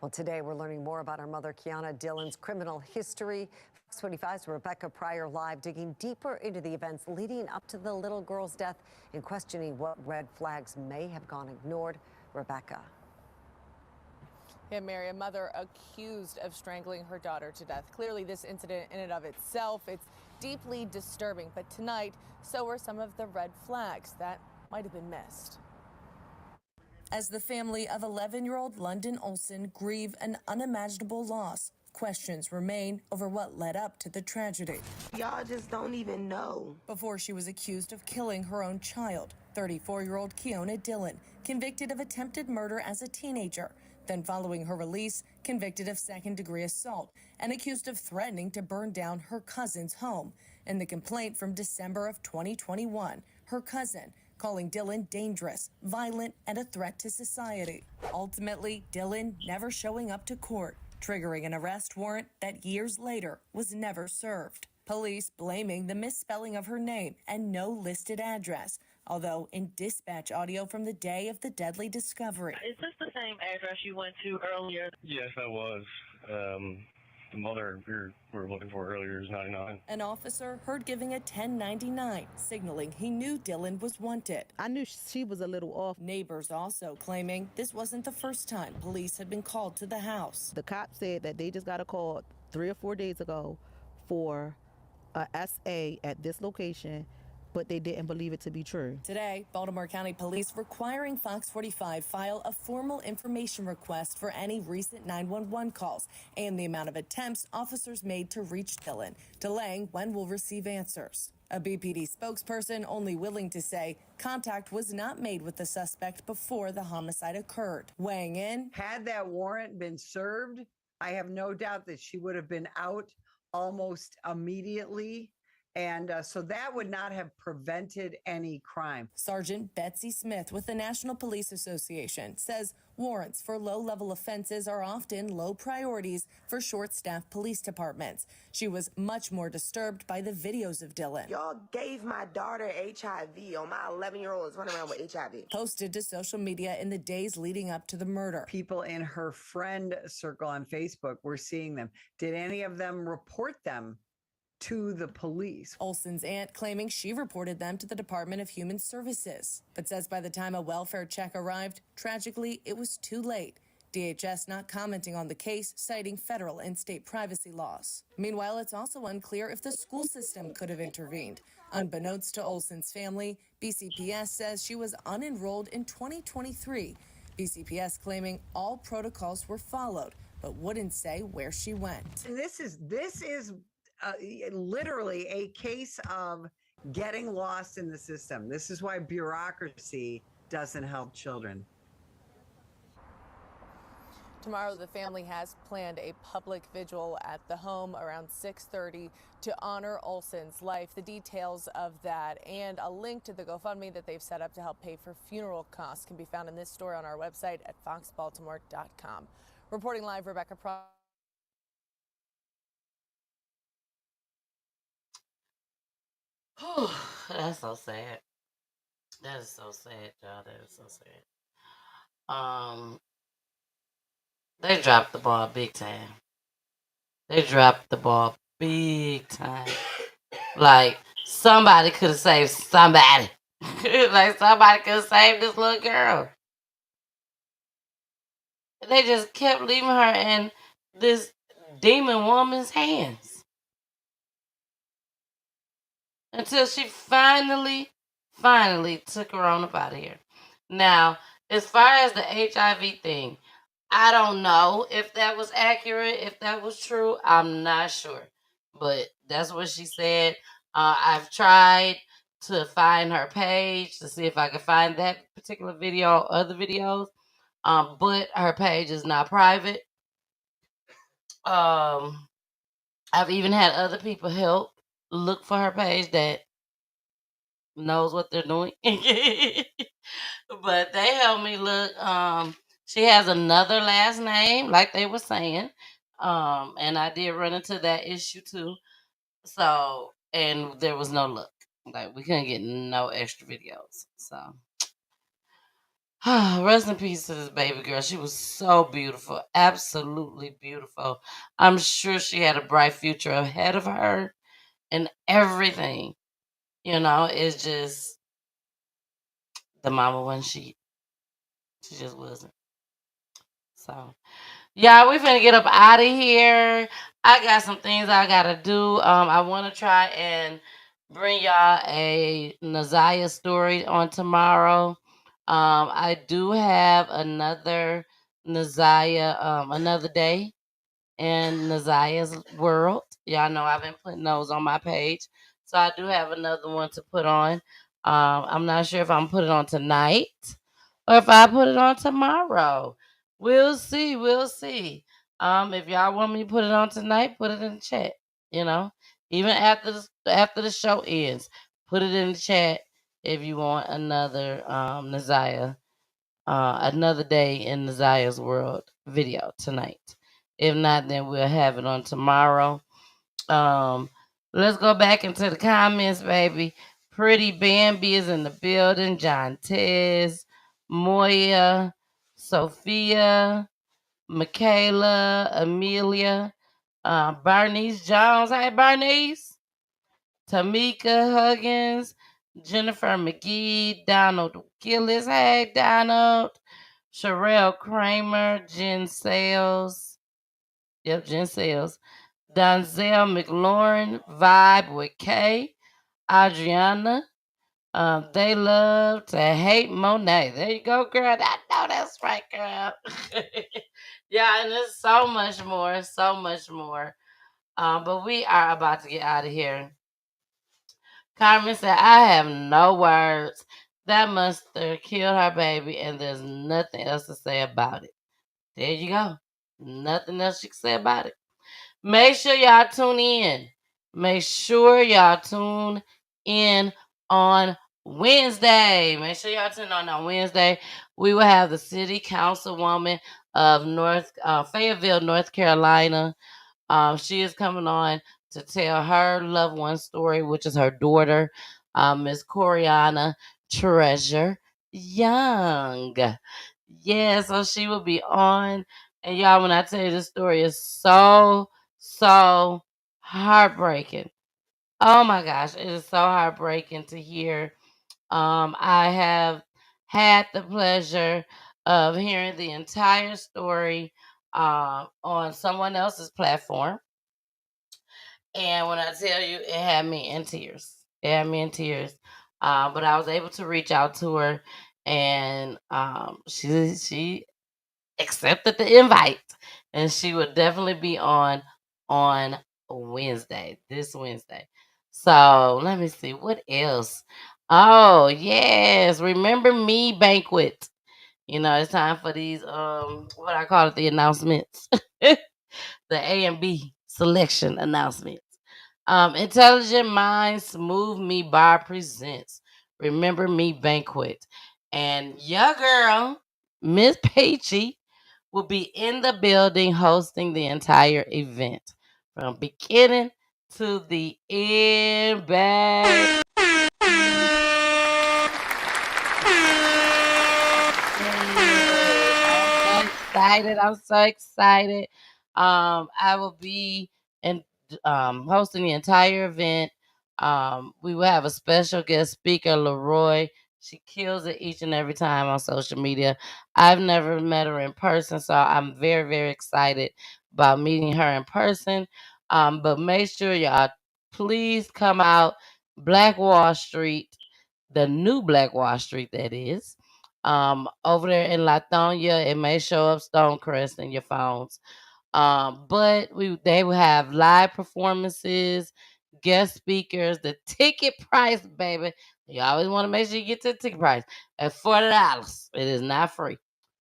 Well, today we're learning more about our mother, Kiana Dillon's criminal history. Fox 25's Rebecca Pryor live, digging deeper into the events leading up to the little girl's death and questioning what red flags may have gone ignored. Rebecca. Yeah, Mary, a mother accused of strangling her daughter to death. Clearly, this incident in and of itself, it's deeply disturbing. But tonight, so are some of the red flags that might have been missed. As the family of 11-year-old London Olson grieve an unimaginable loss, questions remain over what led up to the tragedy. Y'all just don't even know. Before she was accused of killing her own child, 34-year-old Kiana Dillon, convicted of attempted murder as a teenager, then following her release, convicted of second-degree assault and accused of threatening to burn down her cousin's home. In the complaint from December of 2021, her cousin calling Dillon dangerous, violent, and a threat to society. Ultimately, Dillon never showing up to court, triggering an arrest warrant that years later was never served. Police blaming the misspelling of her name and no listed address, although in dispatch audio from the day of the deadly discovery. Is this the same address you went to earlier? Yes, that was. The mother we were looking for earlier is 99. An officer heard giving a 1099, signaling he knew Dillon was wanted. I knew she was a little off. Neighbors also claiming this wasn't the first time police had been called to the house. The cop said that they just got a call 3 or 4 days ago for a SA at this location, but they didn't believe it to be true. Today, Baltimore County Police requiring Fox 45 file a formal information request for any recent 911 calls and the amount of attempts officers made to reach Dillon, delaying when we'll receive answers. A BPD spokesperson only willing to say contact was not made with the suspect before the homicide occurred. Weighing in, had that warrant been served, I have no doubt that she would have been out almost immediately. And so that would not have prevented any crime. Sergeant Betsy Smith with the National Police Association says warrants for low-level offenses are often low priorities for short-staffed police departments. She was much more disturbed by the videos of Dillon. Y'all gave my daughter HIV. Oh, my 11-year-old is running around with HIV. Posted to social media in the days leading up to the murder. People in her friend circle on Facebook were seeing them. Did any of them report them to the police? Olson's aunt claiming she reported them to the Department of Human Services, but says by the time a welfare check arrived, tragically, it was too late. DHS not commenting on the case, citing federal and state privacy laws. Meanwhile, it's also unclear if the school system could have intervened. Unbeknownst to Olson's family, BCPS says she was unenrolled in 2023. BCPS claiming all protocols were followed, but wouldn't say where she went. And this is literally a case of getting lost in the system. This is why bureaucracy doesn't help children. Tomorrow, the family has planned a public vigil at the home around 6:30 to honor Olson's life. The details of that and a link to the GoFundMe that they've set up to help pay for funeral costs can be found in this story on our website at foxbaltimore.com. Reporting live, Rebecca Pryor. That's so sad. That is so sad, y'all. That is so sad. They dropped the ball big time. They dropped the ball big time. Like, somebody could have saved somebody. Like somebody could save this little girl. They just kept leaving her in this demon woman's hands until she finally took her on up out of here. Now, as far as the HIV thing, I don't know if that was accurate, if that was true. I'm not sure. But that's what she said. I've tried to find her page to see if I could find that particular video or other videos. But her page is not private. I've even had other people help look for her page that knows what they're doing. But they helped me look. She has another last name, like they were saying. And I did run into that issue too. So, and there was no luck. Like we couldn't get no extra videos. So rest in peace to this baby girl. She was so beautiful. Absolutely beautiful. I'm sure she had a bright future ahead of her and everything. You know, it's just the mama when she just wasn't. So yeah, we finna get up out of here. I got some things I gotta do. I wanna try and bring y'all a Naziah story on tomorrow. I do have another Naziah, another day in Naziah's world. Y'all know I've been putting those on my page. So I do have another one to put on. I'm not sure if I'm put it on tonight or if I put it on tomorrow. We'll see. We'll see. If y'all want me to put it on tonight, put it in the chat. You know, even after the show ends, put it in the chat if you want another Naziah, another day in Naziah's world video tonight. If not, then we'll have it on tomorrow. Let's go back into the comments, baby. Pretty Bambi is in the building. John Tez, Moya, Sophia, Michaela, Amelia, Bernice Jones. Hey, Bernice. Tamika Huggins, Jennifer McGee, Donald Gillis. Hey, Donald. Sherelle Kramer, Jen Sales. Yep, Jen Sales. Donzel McLaurin, Vibe with K. Adriana. They love to hate Monet. There you go, girl. I know that's right, girl. Yeah, and there's so much more, so much more. But we are about to get out of here. Carmen said, I have no words. That must have killed her baby, and there's nothing else to say about it. There you go. Nothing else you can say about it. Make sure y'all tune in. Make sure y'all tune in on Wednesday. Make sure y'all tune on Wednesday. We will have the city councilwoman of Fayetteville, North Carolina. She is coming on to tell her loved one story, which is her daughter, Miss Coriana Treasure Young. Yeah, so she will be on. And y'all, when I tell you this story is so heartbreaking. Oh my gosh, it is so heartbreaking to hear. I have had the pleasure of hearing the entire story on someone else's platform. And when I tell you, it had me in tears. It had me in tears. But I was able to reach out to her, and she accepted the invite, and she would definitely be on Wednesday, this Wednesday. So let me see what else. Oh yes, remember me banquet. You know, it's time for these what I call it, the announcements. The A and B selection announcements. Intelligent Minds Move Me Bar presents Remember Me Banquet. And your girl, Miss Peachy, will be in the building hosting the entire event from beginning to the end, babe. I'm so excited. I will be hosting the entire event. We will have a special guest speaker, Leroy. She kills it each and every time on social media. I've never met her in person, so I'm very, very excited about meeting her in person. But make sure y'all please come out. Black Wall Street, the new Black Wall Street, that is. Over there in Lithonia, it may show up Stonecrest in your phones. But they will have live performances, guest speakers, the ticket price, baby. You always want to make sure you get to the ticket price at $40. It is not free.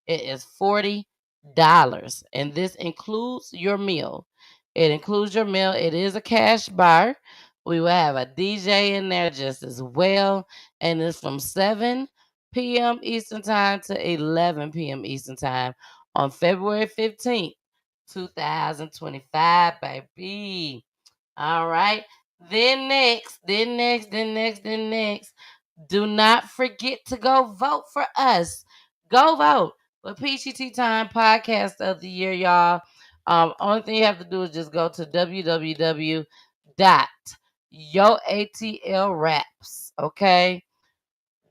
It is $40. And this includes your meal. It includes your meal. It is a cash bar. We will have a DJ in there just as well. And it's from 7 p.m. Eastern Time to 11 p.m. Eastern Time on February 15th. 2025, baby. All right. Then next, do not forget to go vote for us. Go vote for Peachy Tea Time Podcast of the Year, y'all. Only thing you have to do is just go to www.yoatlraps. Okay.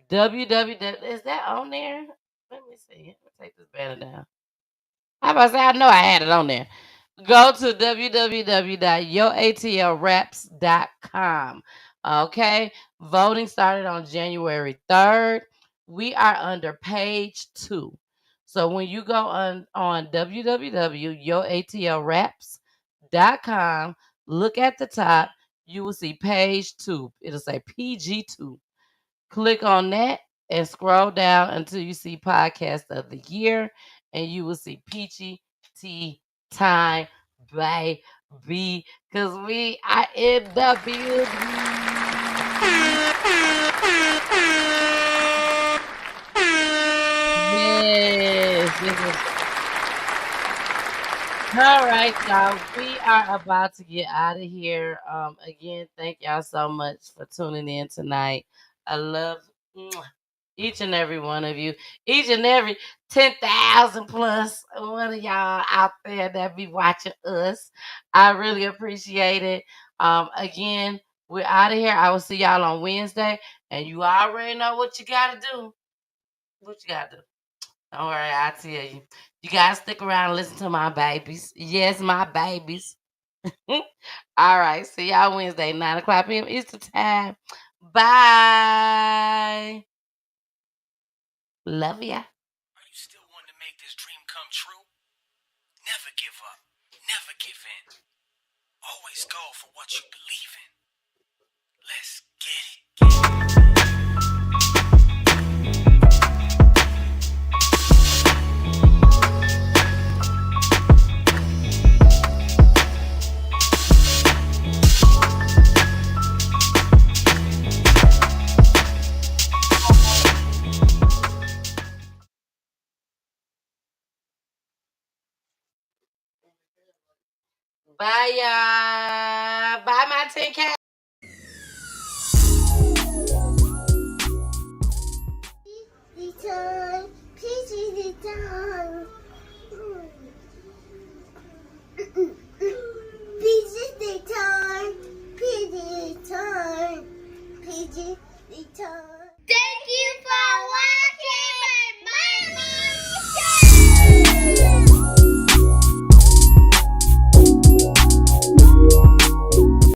www. Is that on there? Let me see. Let me take this banner down. How about I know I had it on there. Go to www.yoatlraps.com. Okay. Voting started on January 3rd. We are under page 2. So when you go on www.yoatlraps.com, look at the top, you will see page 2. It'll say PG2. Click on that and scroll down until you see Podcast of the Year, and you will see Peachy Tea Time, baby, because we are in the building. Yes. All right, y'all. We are about to get out of here. Again, thank y'all so much for tuning in tonight. I love each and every one of you. Each and every 10,000 plus one of y'all out there that be watching us. I really appreciate it. Again, we're out of here. I will see y'all on Wednesday. And you already know what you got to do. What you got to do? Don't worry, I'll tell you. You got to stick around and listen to my babies. Yes, my babies. All right. See y'all Wednesday, 9 o'clock p.m. Eastern Time. Bye. Love ya. Are you still wanting to make this dream come true? Never give up. Never give in. Always go for what you believe in. Let's get it. Bye, y'all. Bye, my 10K. Peachy Tea Time.